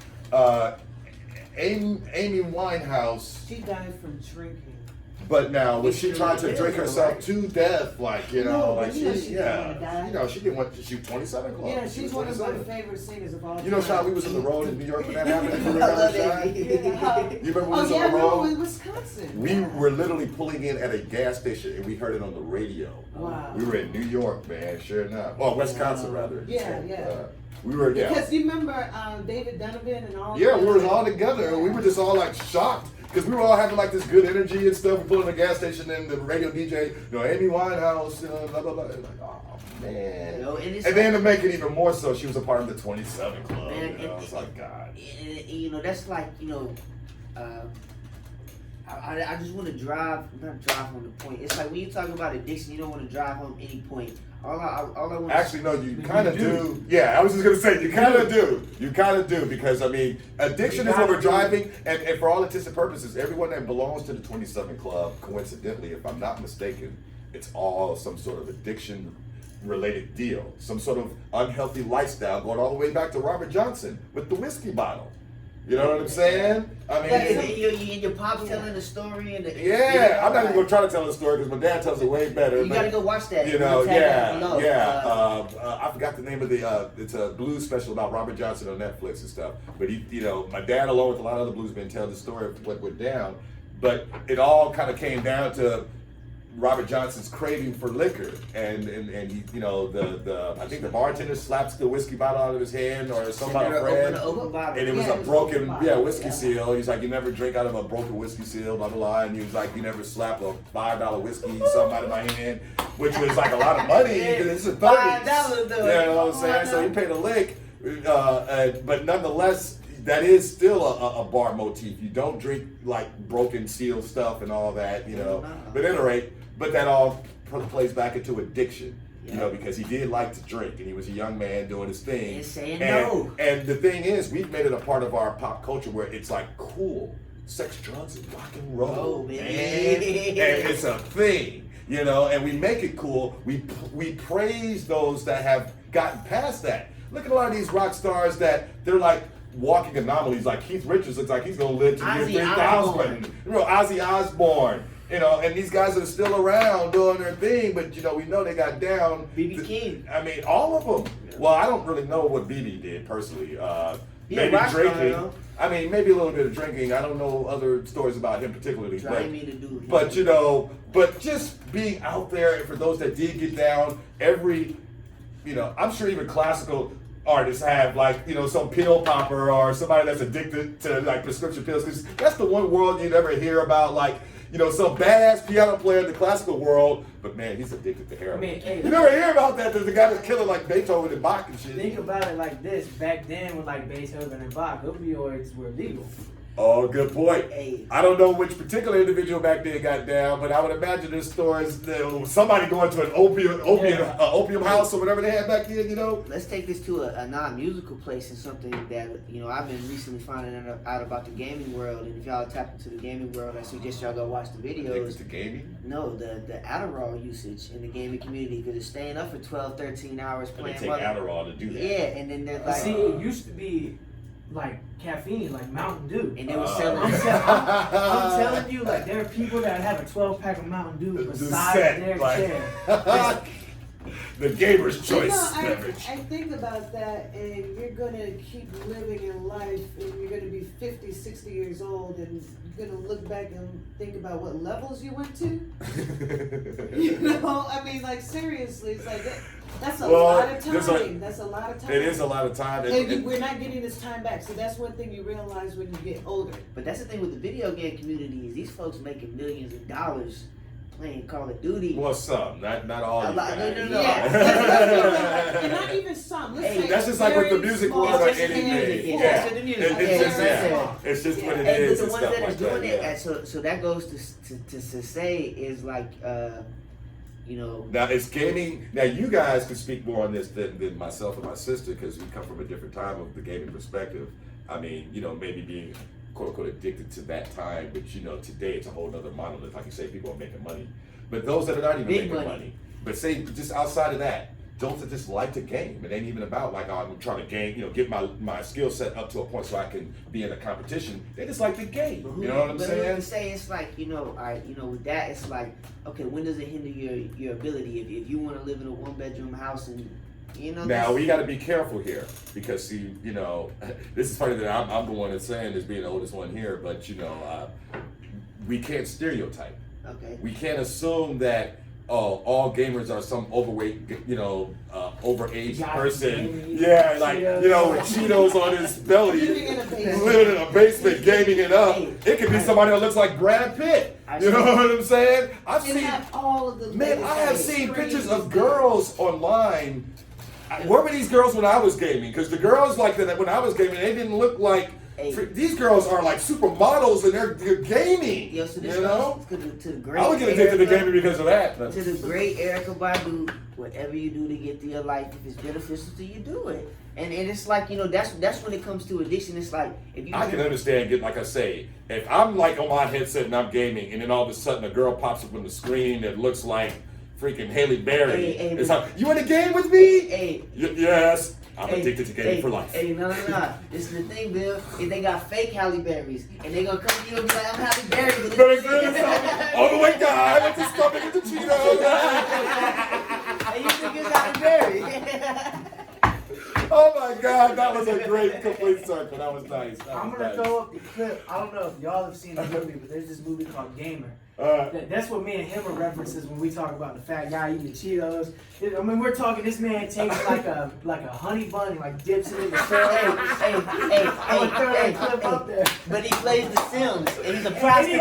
Amy Winehouse. She died from drinking. But now, was she trying to drink herself to death? Like, you know, like she didn't want to shoot 27 Club. Yeah, she's one of my favorite singers of all time. You know, Sean, we was on the road in New York when that happened. You remember, Sean? You remember we was on the road? in Wisconsin. We were literally pulling in at a gas station and we heard it on the radio. Wow. We were in New York, man, sure enough. Well, Wisconsin, rather. Yeah. We were, Because you remember David Donovan and all Yeah, we were all together and we were just all like shocked. Because we were all having like this good energy and stuff. We pulled in the gas station and the radio DJ, you know, Amy Winehouse, you know, blah, blah, blah. And like, oh, man. You know, and then to make it even more so, she was a part of the 27 Club. Man, you know, it's like, God. And, you know, that's like, you know, I just want to not drive home the point. It's like when you talk about addiction, you don't want to drive home any point. All I want. Actually, no, you kind of do. Yeah, I was just gonna say you kind of do. You kind of do because I mean, addiction is what we're driving, and for all intents and purposes, everyone that belongs to the 27 Club, coincidentally, if I'm not mistaken, it's all some sort of addiction related deal, some sort of unhealthy lifestyle going all the way back to Robert Johnson with the whiskey bottle. You know what I'm saying? I mean, and your pop's telling the story, and I'm not even gonna try to tell the story because my dad tells it way better. You gotta go watch that. You know, I forgot the name of it's a blues special about Robert Johnson on Netflix and stuff. But he, you know, my dad along with a lot of other bluesmen tell the story of what went down. But it all kind of came down to Robert Johnson's craving for liquor, and he, you know, I think the bartender slaps the whiskey bottle out of his hand or somebody friend, and it was a broken whiskey seal. He's like, you never drink out of a broken whiskey seal, blah blah blah, and he was like, you never slap a $5 whiskey something out of my hand, which was like a lot of money because it's the 30s. You know what I'm saying? So he paid a lick, but nonetheless. That is still a bar motif. You don't drink like broken seal stuff and all that, you know. But at any rate, that all plays back into addiction, you know, because he did like to drink and he was a young man doing his thing. And saying no. And the thing is, we've made it a part of our pop culture where it's like cool, sex, drugs, and rock and roll, man. And it's a thing, you know. And we make it cool. We praise those that have gotten past that. Look at a lot of these rock stars that they're like walking anomalies. Like Keith Richards looks like he's gonna live to the year 3000. You know, Ozzy Osbourne. You know, and these guys are still around doing their thing, but you know, we know they got down. B.B. King. I mean, all of them. Well, I don't really know what B.B. did personally. Maybe drinking. I mean, maybe a little bit of drinking. I don't know other stories about him particularly. But you know, but just being out there, and for those that did get down, you know, I'm sure even classical artists have, like, you know, some pill popper or somebody that's addicted to like prescription pills, because that's the one world you never hear about, like, you know, some badass piano player in the classical world, but man, he's addicted to heroin. I mean, hey, you never hear about that. There's the guy that's killing like Beethoven and Bach and shit. think about it like this. Back then, with like Beethoven and Bach, opioids were legal. Oh, good point. Hey. I don't know which particular individual back then got down, but I would imagine there's stories that somebody going to an opium house or whatever they had back then, you know? Let's take this to a non-musical place and something that, you know, I've been recently finding out about the gaming world. And if y'all tap into the gaming world, I suggest y'all go watch the videos. Addicted to gaming? No, the Adderall usage in the gaming community, because it's staying up for 12, 13 hours And they playing. take Adderall to do that. Yeah, and then they're like, See, it used to be like caffeine, like Mountain Dew. and they were selling. I'm telling you, like, there are people that have a 12-pack of Mountain Dew beside their chair. The gamer's You choice know, beverage. I think about that, and you're gonna keep living in life, and you're gonna be 50, 60 years old, and you're gonna look back and think about what levels you went to. You know, I mean, like, seriously, it's like that's a lot of time. That's a lot of time. It is a lot of time. And we're not getting this time back. So that's one thing you realize when you get older. But that's the thing with the video game community is these folks making millions of dollars playing Call of Duty. Well, some, not all. A You lot- guys. no. Yeah. And not even some. Let's say That's just like with the very music small world or handful. anything. Yeah, Yeah, that's what the music- It's yeah, just, that's yeah. it. It's just what it Hey, is. but the ones that are like doing that, it, so that goes to say is like, you know. Now, it's gaming. Now, you guys can speak more on this than myself and my sister, because we come from a different time of the gaming perspective. I mean, you know, maybe being quote unquote addicted to that time, but you know, today it's a whole other monolith. Like you say, people are making money. But those that are not even Big making money. money, but say just outside of that, those that just like to game. It ain't even about like, oh, I'm trying to game, you know, get my skill set up to a point so I can be in a competition. They just like to game. You know what I'm But saying? to say it's like, you know, with that it's like, okay, when does it hinder your ability? If you want to live in a 1-bedroom house and you know. Now we got to be careful here, because see, you know, this is funny that I'm the one that's saying this, being the oldest one here, but you know, we can't stereotype. Okay. We can't assume that all gamers are some overweight, you know, overaged Guy person. gaming, Yeah, like Cheetos. you know, with Cheetos on his belly, Living in a basement. living in a basement, gaming it up. Hey, It could be somebody that looks like Brad Pitt. You know what I'm saying? I've And seen. have all of the Man, I have latest seen screens pictures of and- girls online. Where were these girls when I was gaming? Because the girls like that when I was gaming, they didn't look like. Hey. These girls are like supermodels and they're gaming. Yo, so this You know? goes to the great I would get addicted to Erica- gaming because of that. To the great Erica Badu, whatever you do to get through your life, if it's beneficial to you, do it. And it's like, you know, that's when it comes to addiction. It's like if you I can understand, like I say, if I'm like on my headset and I'm gaming, and then all of a sudden a girl pops up on the screen that looks like freaking Haley Berry. Hey, It's like, you in a game with me? Hey, Yes. I'm hey, addicted to gaming for life. Hey, no. This is the thing, Bill. If they got fake Halle Berrys, and they gonna come to you and be like, I'm Halle Berry. But Better get all the way down with the stomach and the Cheetos. and you think it's Halle Berry. Oh my God, that was a great complete circle. That was nice. I'm gonna throw up the clip. I don't know if y'all have seen the movie, but there's this movie called Gamer. That's what me and him are references when we talk about the fat guy eating Cheetos. I mean, we're talking. This man takes like a honey bun and like dips it in the cell. I'm gonna throw that clip up there. But he plays The Sims, and he's a prostitute.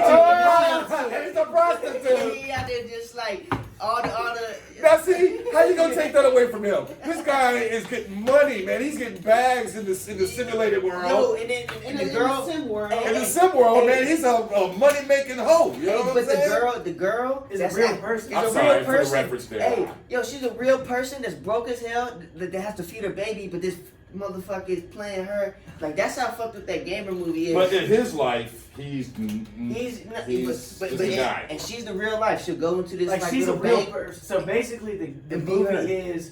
He's a prostitute. He out there just like all the. Now see, how you gonna take that away from him? This guy is getting money, man. He's getting bags in the simulated world. No, and then In the the girl. sim world. In the sim world, man, he's a money making hoe. You know what I'm But saying? the girl Is a that's real like- person. is I'm a sorry real for the person. reference there. Hey, yo, she's a real person that's broke as hell that has to feed her baby, but this motherfucker is playing her. Like that's how fucked up that gamer movie is. But in his life, he's He's a guy. and she's the real life. She'll go into this Like she's a little real bank. person. So basically, the And be movie her. is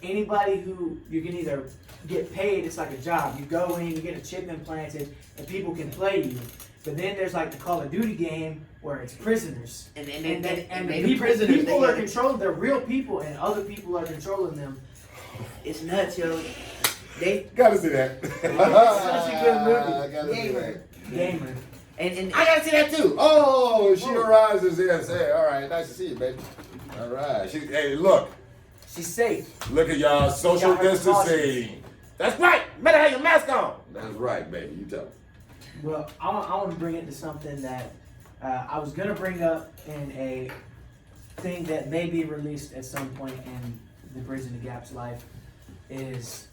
anybody who you can either get paid. It's like a job. You go in, you get a chip implanted, and people can play you. But then there's like the Call of Duty game where it's prisoners. And the the prisoners. people are controlled. They're real people, and other people are controlling them. It's nuts, yo. They Gotta see that. It's such a good movie. I gotta see Gamer. that. Gamer. and I gotta see that too. Oh, she arises. Yes. Hey, all right. Nice to see you, baby. All right. Hey, look. She's safe. Look at y'all social Got her distancing. That's right. Better have your mask on. That's right, baby. You tell me. Well, I want to bring it to something that I was going to bring up in a thing that may be released at some point in the Bridging the Gap's life is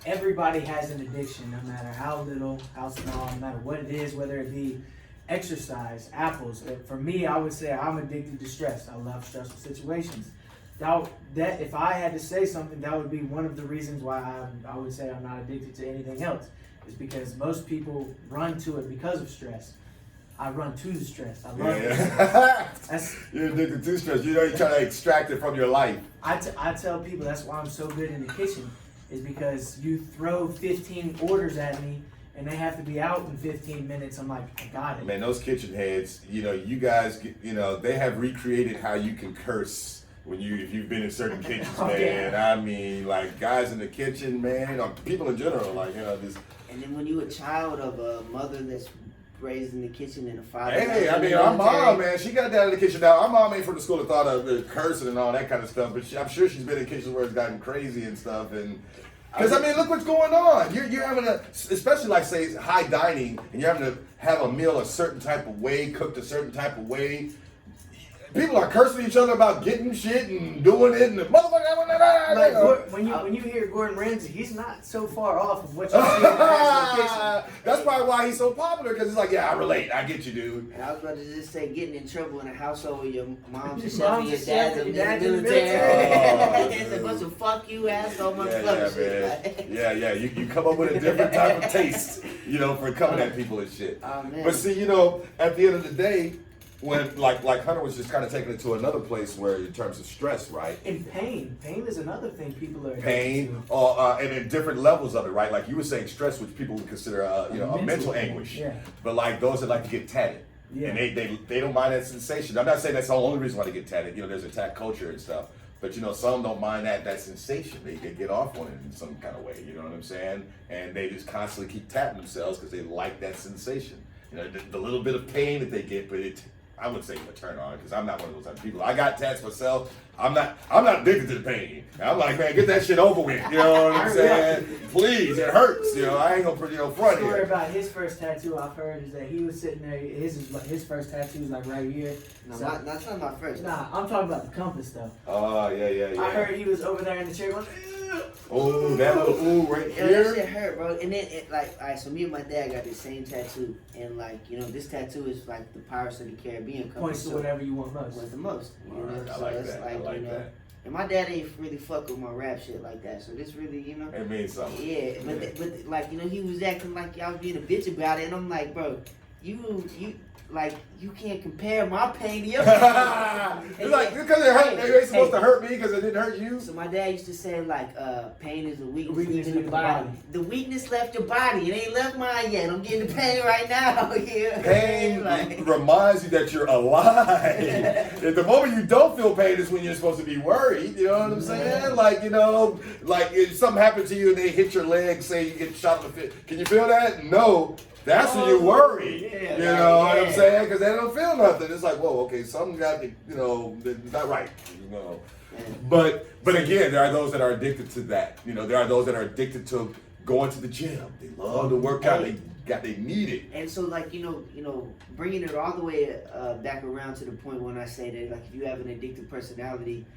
everybody has an addiction, no matter how little, how small, no matter what it is, whether it be exercise, apples. For me, I would say I'm addicted to stress. I love stressful situations. That if I had to say something, that would be one of the reasons why I would say I'm not addicted to anything else. Is because most people run to it because of stress. I run to the stress. I love it. You're addicted to stress. You know, you're trying to extract it from your life. I tell people that's why I'm so good in the kitchen, is because you throw 15 orders at me and they have to be out in 15 minutes. I'm like, I got it. Man, those kitchen heads, you know, you guys, you know, they have recreated how you can curse if you've been in certain kitchens, man. I mean, like guys in the kitchen, man, or people in general, like, you know, this. And then when you a child of a mother that's raised in the kitchen and a father. Hey, I mean, our mom, man, she got down in the kitchen. Now, our mom ain't from the school of thought of cursing and all that kind of stuff, but I'm sure she's been in kitchens where it's gotten crazy and stuff. And because I mean, look what's going on. You're having especially like say high dining, and you're having to have a meal a certain type of way, cooked a certain type of way. People are cursing each other about getting shit and doing it, and the motherfucker. Like, when you hear Gordon Ramsay, he's not so far off of what you see in the kitchen. That's probably why he's so popular, because it's like, yeah, I relate. I get you, dude. And I was about to just say, getting in trouble in a household where your mom's a chef Mom's and your a chef and dad's your in the dad's in the military. military. It's a bunch of fuck you asshole Yeah, motherfuckers. man. Yeah. You come up with a different type of taste, you know, for coming at people and shit. Oh, man. But see, you know, at the end of the day, when like Hunter was just kind of taking it to another place where in terms of stress, right? And pain is another thing people are Pain, and in different levels of it, right? Like you were saying, stress, which people would consider, a mental anguish. Yeah. But like those that like to get tatted, Yeah. and they don't mind that sensation. I'm not saying that's the only reason why they get tatted. You know, there's a tat culture and stuff. But you know, some don't mind that sensation. They get off on it in some kind of way. You know what I'm saying? And they just constantly keep tapping themselves because they like that sensation. You know, the little bit of pain that they get, but I would say a turn on, because I'm not one of those type of people. I got tats myself. I'm not addicted to the pain. I'm like, man, get that shit over with. You know what I'm saying? Please, it hurts. You know, I ain't gonna put front The story here. about his first tattoo I've heard is that he was sitting there. His first tattoo was like right here. No, So- that's not my first. Nah, I'm talking about the compass though. Oh yeah. I heard he was over there in the chair going, Oh, that little right Yeah, that shit here. hurt, bro. And then, alright, so me and my dad got the same tattoo. And, like, you know, this tattoo is, like, the Pirates of the Caribbean company. points to whatever you want most. Was the most. You know, Alright, I so like it's that. like, I like you know. that. And my dad ain't really fuck with my rap shit like that. So this really, you know. It means something. Yeah, but like, you know, he was acting like y'all was being a bitch about it. And I'm like, bro, you can't compare my pain to your pain. It's like, because it hurt, it ain't supposed to hurt me because it didn't hurt you. So my dad used to say like, pain is a weakness Weakness leaving the body. The weakness left your body. It ain't left mine yet. I'm getting the pain right now. Yeah. Pain Like- reminds you that you're alive. At the moment you don't feel pain is when you're supposed to be worried. You know what I'm saying? Like, you know, like if something happened to you and they hit your leg, say you get shot in the foot. Can you feel that? No. That's when you worry. Yeah, You know what I'm yeah. saying? Because they don't feel nothing. It's like, whoa, okay, something got to, you know, not right. You know. But again, there are those that are addicted to that. You know, there are those that are addicted to going to the gym. They love to work out. They need it. And so, like, you know, bringing it all the way back around to the point when I say that, like, if you have an addictive personality,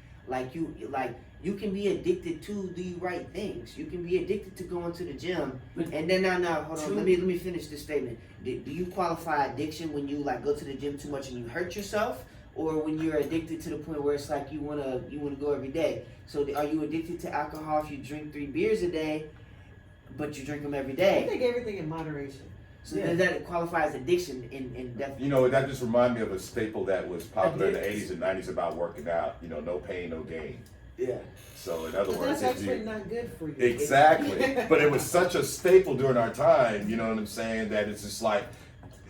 you can be addicted to the right things. You can be addicted to going to the gym. And then now, hold on, let me finish this statement. Do you qualify addiction when you like go to the gym too much and you hurt yourself, or when you're addicted to the point where it's like you wanna go every day? So are you addicted to alcohol if you drink 3 beers a day, but you drink them every I day? think everything in moderation. So does that qualify as addiction in def- You know, that just reminded me of a staple that was popular in the 80s and 90s about working out. You know, no pain, no gain. Yeah. So in other But words, that's if actually you not good for you. exactly, but it was such a staple during our time. You know what I'm saying? That it's just like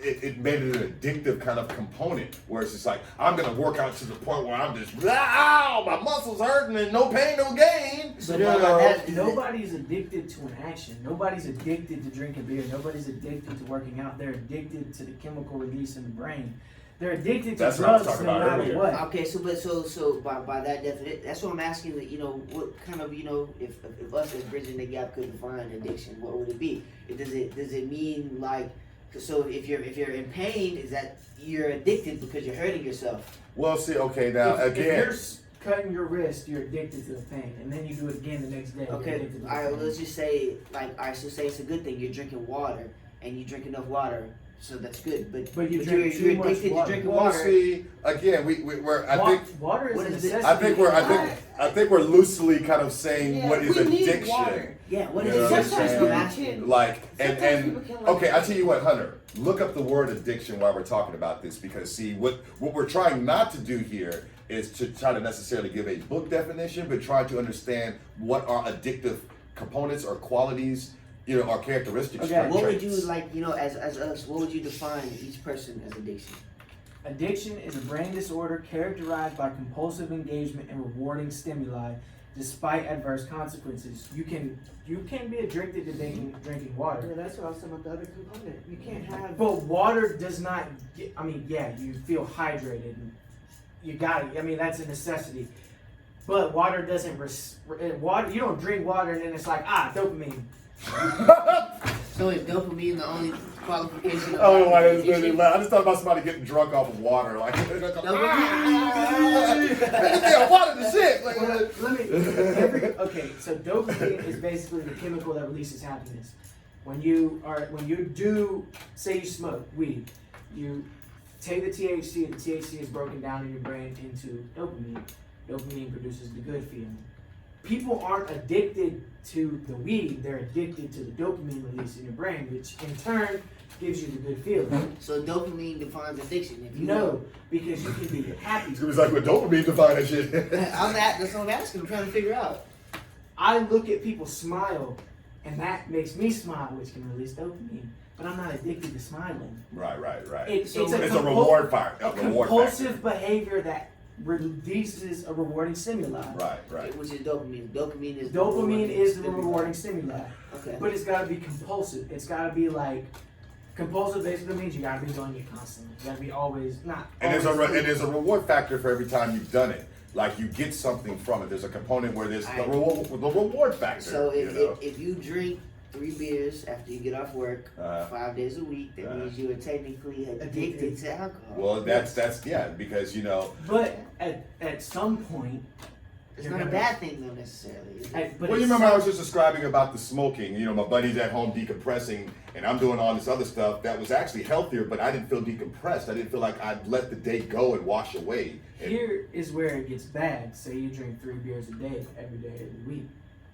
it made it an addictive kind of component where it's just like I'm gonna work out to the point where I'm just ow, my muscles hurting and no pain, no gain. So You now know? that- Nobody's addicted to an action. Nobody's addicted to drinking beer. Nobody's addicted to working out. They're addicted to the chemical release in the brain. They're addicted to That's what I was drugs talking no about matter earlier. what. Okay, so by that definition, that's what I'm asking. You know, what kind of, you know, if us as bridging the gap could define addiction, what would it be? Does it mean like, so if you're in pain, is that you're addicted because you're hurting yourself? Well, see, okay, now If again, you're cutting your wrist, you're addicted to the pain, and then you do it again the next day. You're Okay, addicted to the all right. pain. Let's just say so say it's a good thing. You're drinking water, and you drink enough water, so that's good. But you you're drink too much addicted to water. drinking well, water. see, again, we're I think. Water is What a is it? necessity. I think we're loosely kind of saying Yeah, what is we need addiction. water. Yeah, what You is know it? what I'm Sometimes saying? people asking. can. Like Sometimes and people can, like, okay, I tell you what, Hunter, look up the word addiction while we're talking about this, because see what we're trying not to do here is to try to necessarily give a book definition, but try to understand what are addictive components or qualities, you know, or characteristics. Okay. What would traits. you like, you know, as us? What would you define each person as addiction? Addiction is a brain disorder characterized by compulsive engagement in rewarding stimuli despite adverse consequences. You can be addicted to drinking water. Yeah, that's what I was talking about, the other component. You can't have. But water does not you feel hydrated. And you got it. I mean, that's a necessity. But water doesn't, water, you don't drink water and then it's like, dopamine. So is dopamine the only qualification? I don't know why that just made me laugh. I just thought about somebody getting drunk off of water. Like, yeah, water the shit. Like, Well, okay, so dopamine is basically the chemical that releases happiness. When you do, say you smoke weed, you take the THC, and the THC is broken down in your brain into dopamine. Dopamine produces the good feeling. People aren't addicted to the weed, they're addicted to the dopamine release in your brain, which in turn gives you the good feeling. So dopamine defines addiction. If you No, because you can be happy. it was like what dopamine define that shit. that's what I'm asking. I'm trying to figure out. I look at people smile, and that makes me smile, which can release dopamine. But I'm not addicted to smiling. Right. It's It's a a reward factor. A compulsive behavior that releases a rewarding stimuli. Right. Which is dopamine. Dopamine is The rewarding stimuli. Okay. But it's got to be compulsive. It's got to be like compulsive. Basically means you got to be doing it constantly. You got to be always not. And always there's a reward factor for every time you've done it. Like you get something from it. There's a component where there's the reward factor. So you if you drink 3 beers after you get off work 5 days a week, that means you are technically addicted to alcohol. Well, that's yeah, because you know. But at some point, it's not a bad thing though necessarily. Is it? But Well, you remember I was just describing about the smoking. You know, my buddy's at home decompressing, and I'm doing all this other stuff that was actually healthier, but I didn't feel decompressed. I didn't feel like I'd let the day go and wash away. And here is where it gets bad. Say you drink 3 beers a day, every week.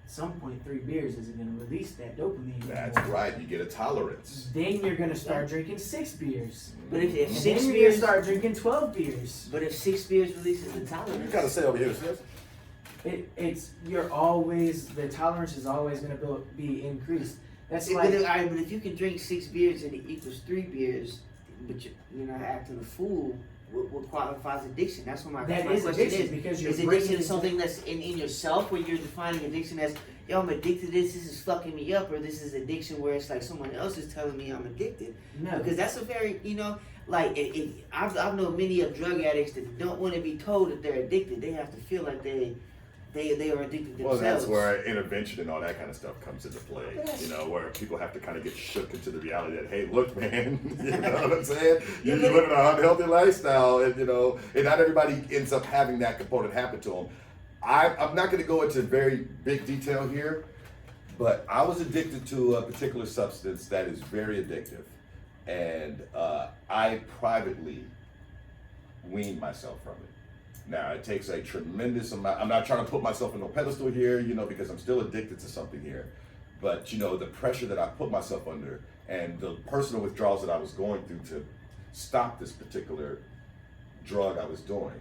At some point, 3 beers isn't going to release that dopamine. that's anymore. right. You get a tolerance. Then you're going to start drinking 6 beers. But if And 6 then you're going beers to start drinking 12 beers. But if 6 beers releases the You tolerance, gotta say over here, sis. The tolerance is always going to be increased. That's but like, if you can drink 6 beers and it equals 3 beers, but you're not acting a fool, what qualifies addiction? That's what my that my is question addiction is. because you're Is addiction bringing something that's in yourself, where you're defining addiction as, yo, I'm addicted to this is fucking me up, or this is addiction where it's like someone else is telling me I'm addicted? No. Because that's a very, like, I've known many of drug addicts that don't want to be told that they're addicted. They have to feel like they are addicted themselves. Well, that's where intervention and all that kind of stuff comes into play. You know, where people have to kind of get shook into the reality that, hey, look, man, you know what I'm saying? You're living an unhealthy lifestyle, and and not everybody ends up having that component happen to them. I'm not going to go into very big detail here, but I was addicted to a particular substance that is very addictive, and I privately weaned myself from it. Now, it takes a tremendous amount. I'm not trying to put myself in a pedestal here, because I'm still addicted to something here. But, the pressure that I put myself under and the personal withdrawals that I was going through to stop this particular drug I was doing.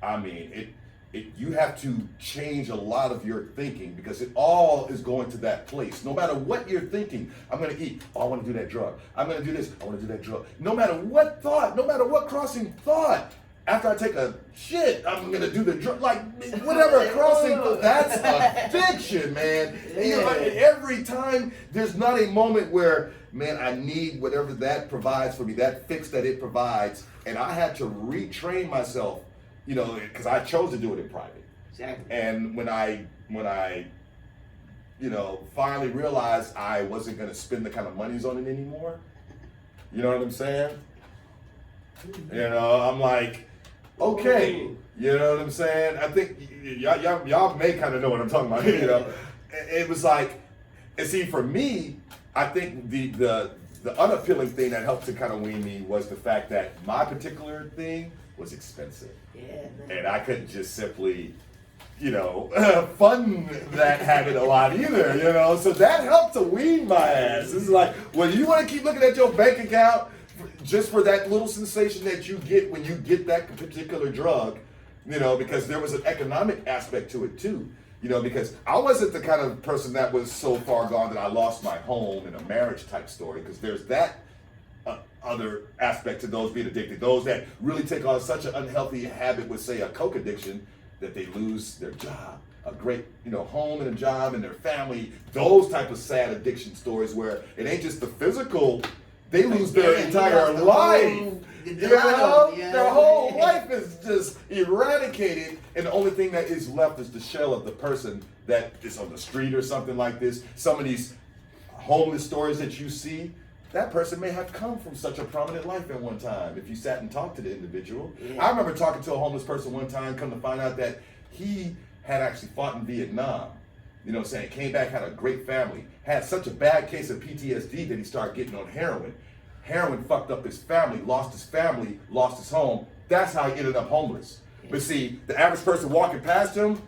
I mean, you have to change a lot of your thinking, because it all is going to that place. No matter what you're thinking, I'm going to eat. Oh, I want to do that drug. I'm going to do this. I want to do that drug. No matter what thought, no matter what crossing thought, after I take a shit, I'm gonna do the drug, like whatever crossing. That's addiction, man. And, you know, and every time there's not a moment where, man, I need whatever that provides for me, that fix that it provides, and I had to retrain myself, you know, because I chose to do it in private. Exactly. And when I, you know, finally realized I wasn't gonna spend the kind of monies on it anymore, you know what I'm saying? You know, I'm like, okay, you know what I'm saying? I think y'all may kind of know what I'm talking about. You know, it was like, and see, for me, I think the unappealing thing that helped to kind of wean me was the fact that my particular thing was expensive, and I couldn't just simply, you know, fund that habit a lot either. You know, so that helped to wean my ass. It's like, well, you want to keep looking at your bank account just for that little sensation that you get when you get that particular drug, you know, because there was an economic aspect to it too, you know, because I wasn't the kind of person that was so far gone that I lost my home in a marriage type story, because there's that other aspect to those being addicted, those that really take on such an unhealthy habit with, say, a coke addiction, that they lose their job, a great, you know, home and a job and their family, those type of sad addiction stories where it ain't just the physical, they lose their entire life. You know, their whole life is just eradicated, and the only thing that is left is the shell of the person that is on the street or something like this. Some of these homeless stories that you see, that person may have come from such a prominent life at one time if you sat and talked to the individual. I remember talking to a homeless person one time, come to find out that he had actually fought in Vietnam. You know what I'm saying? Came back, had a great family, had such a bad case of PTSD that he started getting on heroin. Heroin fucked up his family, lost his home. That's how he ended up homeless. But see, the average person walking past him,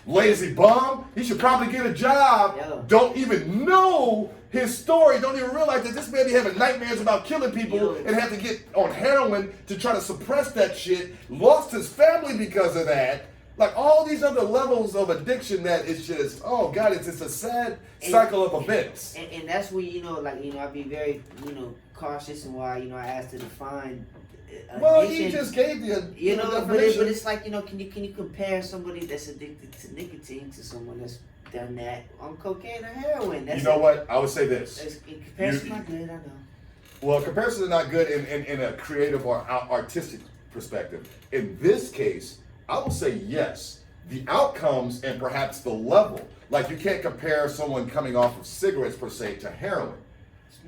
lazy bum, he should probably get a job, don't even know his story, don't even realize that this man be having nightmares about killing people and had to get on heroin to try to suppress that shit, lost his family because of that. Like all these other levels of addiction that is just, oh God, it's just a sad cycle of events. And that's where, you know, like, you know, I'd be very, you know, cautious and why, you know, I asked to define addiction. Well, he just gave you, you know, but definition. it's like, you know, can you compare somebody that's addicted to nicotine to someone that's done that on cocaine or heroin? That's you know what? I would say this. Comparison not good, I know. Well, comparisons are not good in a creative or artistic perspective. In this case, I will say yes. The outcomes and perhaps the level. Like you can't compare someone coming off of cigarettes per se to heroin.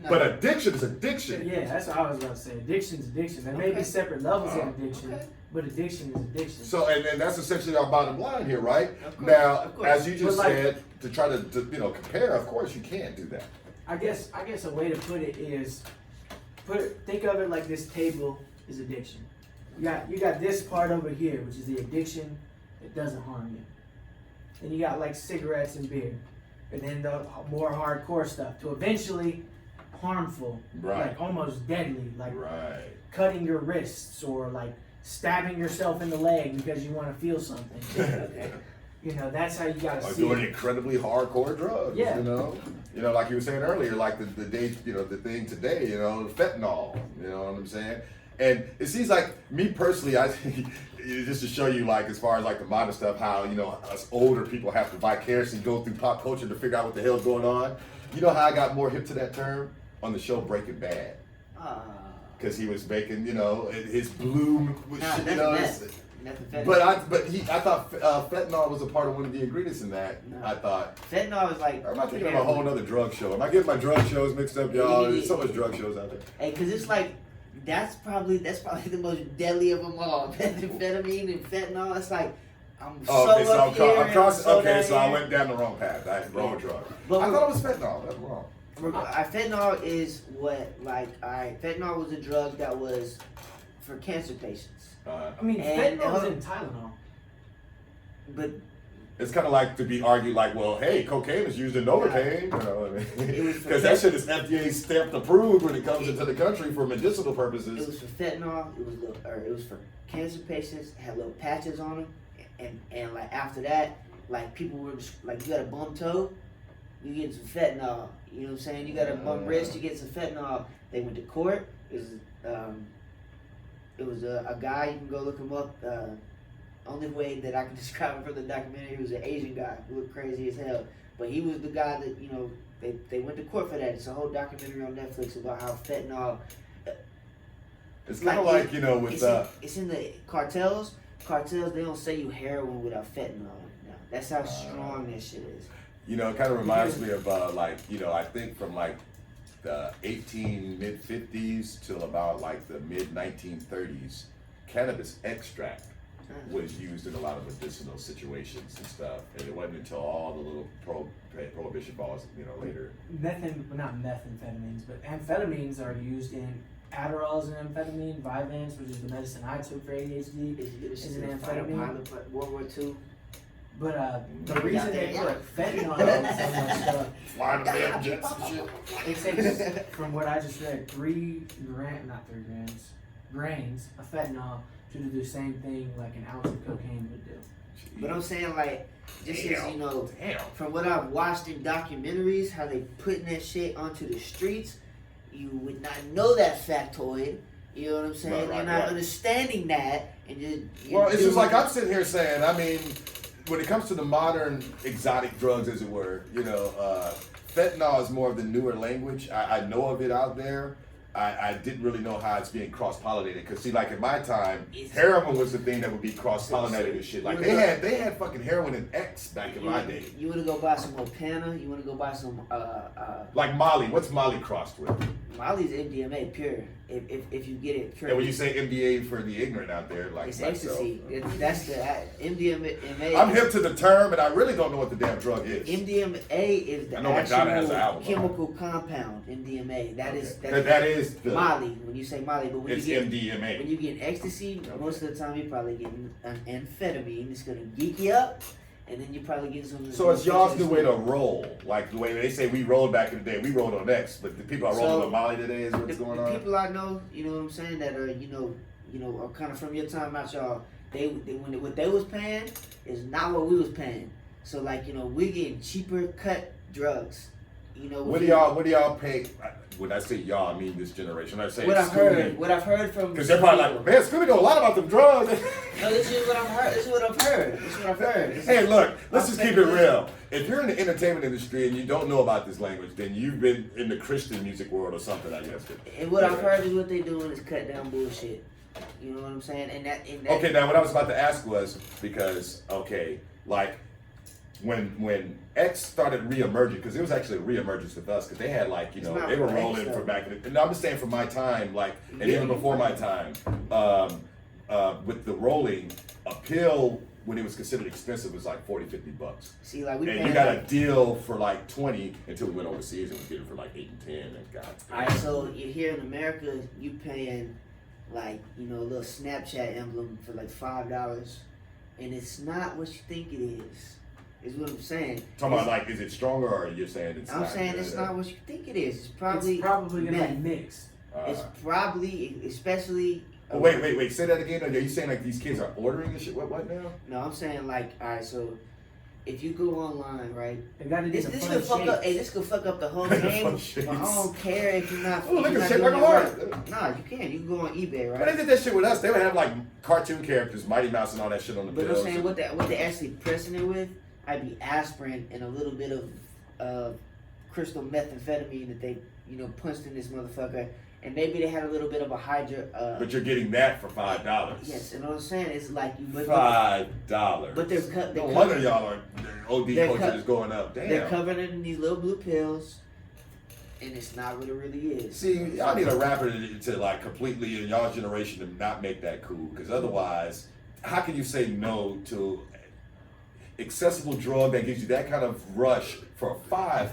No. But addiction is addiction. Yeah, that's what I was about to say. Addiction is addiction. There may be separate levels of addiction, but addiction is addiction. So, and that's essentially our bottom line here, right? Of course, now, of course. as you just said, to try to you know, compare, of course you can't do that. I guess a way to put it is, think of it like this table is addiction. You got this part over here, which is the addiction that doesn't harm you. Then you got like cigarettes and beer, and then the more hardcore stuff to eventually harmful, like almost deadly, like cutting your wrists or like stabbing yourself in the leg because you want to feel something. You know, that's how you gotta see doing it. incredibly hardcore drugs. Yeah. You know, like you were saying earlier, like the day, you know, the thing today, you know, fentanyl. You know what I'm saying? And it seems like me personally, I just to show you, like, as far as like the modern stuff, how, you know, us older people have to vicariously go through pop culture to figure out what the hell's going on. You know how I got more hip to that term? On the show Breaking Bad. Because he was making, you know, his blue, you know. I thought fentanyl was a part of one of the ingredients in that. No. I thought fentanyl was like. Or am I thinking of a whole other drug show? Am I getting my drug shows mixed up, y'all? There's so much drug shows out there. Hey, because it's like that's probably the most deadly of them all. Methamphetamine and fentanyl. It's like I'm so I went down the wrong path. Wrong drug. But I thought it was fentanyl. That's wrong. Fentanyl is fentanyl was a drug that was for cancer patients. I mean, fentanyl was in Tylenol. But it's kind of like to be argued like, well, hey, cocaine is used in Novocaine, you know, because that shit is FDA stamped approved when it comes into the country for medicinal purposes. It was for fentanyl. It was for cancer patients. It had little patches on them, and like after that, like people were just, like, you got a bum toe, you get some fentanyl. You know what I'm saying? You got a bum wrist, you get some fentanyl. They went to court. It was It was a guy. You can go look him up. Only way that I can describe him from the documentary, he was an Asian guy who looked crazy as hell. But he was the guy that, you know, they went to court for that. It's a whole documentary on Netflix about how fentanyl. It's kind of like, you know, with it's in the cartels. Cartels, they don't sell you heroin without fentanyl. Now that's how strong that shit is. you know, it kind of reminds me of like, you know, I think from like the mid-50s till about like the mid-1930s, cannabis extract was used in a lot of medicinal situations and stuff, and it wasn't until all the little prohibition laws, you know, later. Not methamphetamines, but amphetamines are used in Adderall is an amphetamine, Vyvanse, which is the medicine I took for ADHD, is an amphetamine. World War II. But the reason they put fentanyl in so much stuff, Flying the damn jets and shit. it takes, from what I just read, 3 grains of fentanyl to do the same thing like an ounce of cocaine would do. But I'm saying, like, just as, you know, Damn. from what I've watched in documentaries, how they putting that shit onto the streets, you would not know that factoid. You know what I'm saying? Right, You're not right. understanding that, and you're Well, it's just doing- like I'm sitting here saying, I mean, when it comes to the modern exotic drugs, as it were, you know, fentanyl is more of the newer language. I know of it out there. I didn't really know how it's being cross-pollinated. Because, see, like in my time, heroin was the thing that would be cross-pollinated and shit. Like, they had fucking heroin and X back in my day. You want to go buy some Opana? You want to go buy some Like Molly. What's Molly crossed with? Molly's MDMA pure. If you get it pure. And when you say MDA for the ignorant out there, like it's myself. ecstasy. That's the MDMA. I'm hip to the term, and I really don't know what the damn drug is. MDMA is the I know Madonna has an actual album. chemical compound. MDMA. That That is the Molly. When you say Molly, but when it's you get MDMA. when you get ecstasy, most of the time you're probably getting an amphetamine. It's gonna geek you up, and then you probably get some. So it's y'all's new way to roll, like the way they say we rolled back in the day. We rolled on X, but the people are rolling on Molly today is what's going the on. people I know, you know what I'm saying, that are you know are kind of from your time out, y'all. They when what they was paying is not what we was paying. So like we're getting cheaper cut drugs. You know What do y'all pay? When I say y'all, I mean this generation. I say what I've heard from because they're probably like, man, Scooby know a lot about them drugs. No, this is what I've heard. This is what I've heard. Hey, look, let's just keep it real. If you're in the entertainment industry and you don't know about this language, then you've been in the Christian music world or something, I guess. And what I've heard is what they're doing is cut down bullshit. You know what I'm saying? And that Okay, now what I was about to ask was because like when X started reemerging, because it was actually a reemergence with us, because they had like they were rolling for back in the. No, I'm just saying from my time, like, and even before my time, with the rolling, a pill when it was considered expensive was like $40-50. See, like we and you got a deal for like 20 until we went overseas and we did it for like 8 and 10 and God. Alright, so here in America, you paying like a little Snapchat emblem for like $5, and it's not what you think it is. Is what I'm saying. Talking about like, is it stronger, or you're saying it's? I'm saying it's not what you think it is. It's probably gonna be mixed. It's probably, especially. Oh, wait. Say that again. Are you saying like these kids are ordering this shit? What now? No, I'm saying like, all right. So if you go online, right? They gotta This could fuck up. Hey, this could fuck up the whole game. But I don't care if you're not. Oh, look at shit doing like it hard. right. Nah, you can. You can go on eBay, right? But they did that shit with us. They would have like cartoon characters, Mighty Mouse, and all that shit on the But bills. I'm saying what they actually pressing it with. I'd be aspirin and a little bit of crystal methamphetamine that they punched in this motherfucker, and maybe they had a little bit of a hydra. But you're getting that for $5. Yes, and what I'm saying is like you. $5. But they're cut. No wonder y'all are OD culture is going up. Damn. They're covered in these little blue pills, and it's not what it really is. See, y'all need a rapper to like completely in y'all generation to not make that cool, because otherwise, how can you say no to accessible drug that gives you that kind of rush for I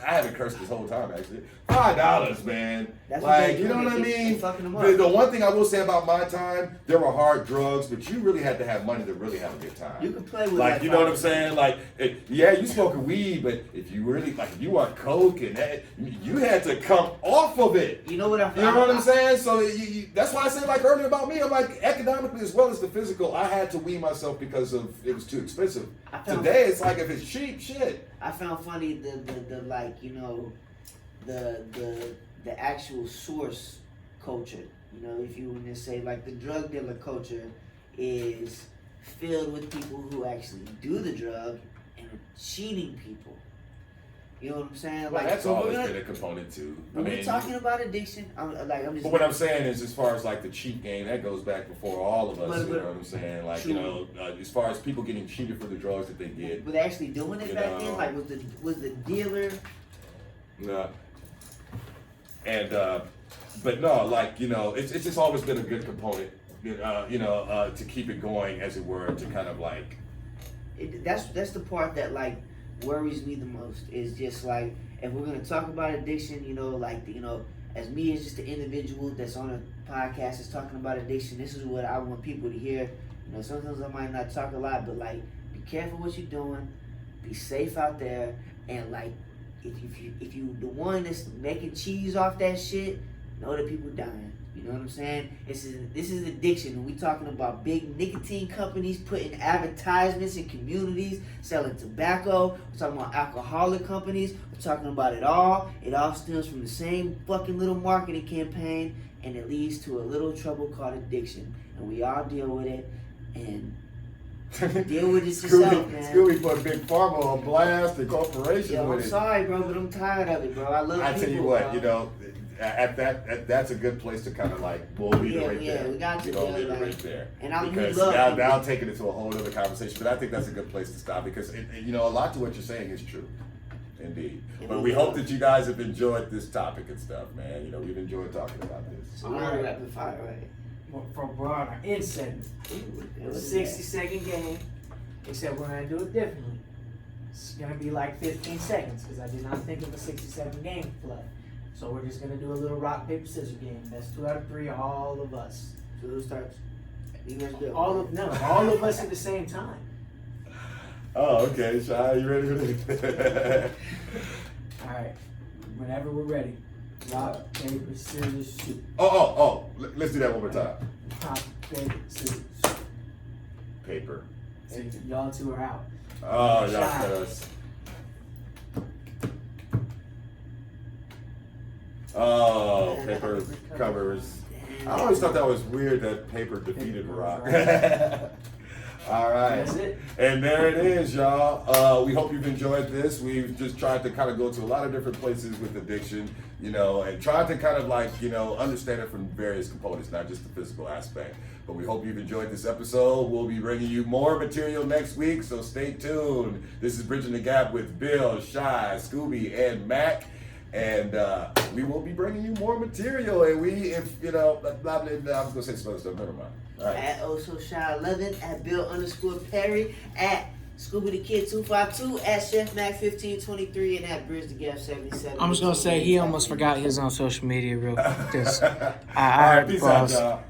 haven't cursed this whole time actually. $5, man. That's like, you know what I mean? The one thing I will say about my time, there were hard drugs, but you really had to have money to really have a good time. You can play with like, that. you know what I'm saying? Like, you smoking weed, but if you really if you want coke and that, you had to come off of it. You know what I'm? You know what I'm saying? So that's why I said like earlier about me. I'm like, economically as well as the physical, I had to wean myself because of it was too expensive. Today it's like if it's cheap, shit. I found funny the actual source culture You know, if you were to say like the drug dealer culture is filled with people who actually do the drug and are cheating people. You know what I'm saying? Well, Like that's so always we're been a component too. when we're talking about addiction, I'm just. But what I'm saying is, as far as like the cheat game, that goes back before all of us. But- you know what I'm saying? Like True. you know, as far as people getting cheated for the drugs that they get. But actually doing it You back know. then, like was the dealer. No. And but no, like you know, it's just always been a good component. To keep it going, as it were, to kind of like. That's the part that like worries me the most. Is just like if we're gonna talk about addiction, as me as just an individual that's on a podcast that's talking about addiction, this is what I want people to hear. You know, sometimes I might not talk a lot, but like be careful what you're doing, be safe out there, and like if you the one that's making cheese off that shit, know that people dying. You know what I'm saying? This is addiction. And we talking about big nicotine companies putting advertisements in communities, selling tobacco. We're talking about alcoholic companies. We're talking about it all. It all stems from the same fucking little marketing campaign, and it leads to a little trouble called addiction. And we all deal with it. And deal with it yourself, man. Scooby put Big Pharma on blast, the corporation Yo, with I'm it. sorry, bro, but I'm tired of it, bro. I love I people, tell you what, bro. you know, that's a good place to kind of like we'll leave it right there. We got to We'll do leave it, it right like, there. and we because love now people. taking it to a whole other conversation, but I think that's a good place to stop because a lot to what you're saying is true, indeed. But we hope that you guys have enjoyed this topic and stuff, man. You know, we've enjoyed talking about this. So we're on rapid fire, right? We're on our end segment. It's a 60-second game, except we're gonna do it differently. It's gonna be like 15 seconds because I did not think of a 60-second game to play. So we're just gonna do a little rock paper scissors game. That's 2 out of 3, all of us. So who starts? You guys do. All of us at the same time. Oh, okay, Shy, you ready for this? All right, whenever we're ready. Rock paper scissors shoot. Let's do that one more time. Rock paper scissors shoot. Paper. So y'all two are out. Oh, y'all Shy. cut us. Oh, paper covers. I always thought that was weird that paper defeated rock. All right. That's it. And there it is, y'all. We hope you've enjoyed this. We've just tried to kind of go to a lot of different places with addiction, you know, and tried to kind of like, you know, understand it from various components, not just the physical aspect. But we hope you've enjoyed this episode. We'll be bringing you more material next week, so stay tuned. This is Bridging the Gap with Bill, Shy, Scooby, and Mac. And we will be bringing you more material. And I was going to say some other stuff. Never mind. All right. At OSOShy11, at Bill_Perry, at Scooby the Kid 252, at Chef Mac 1523, and at Bridge the Gap 77. I'm just gonna say he almost forgot his own social media real quick. All right, peace out, y'all.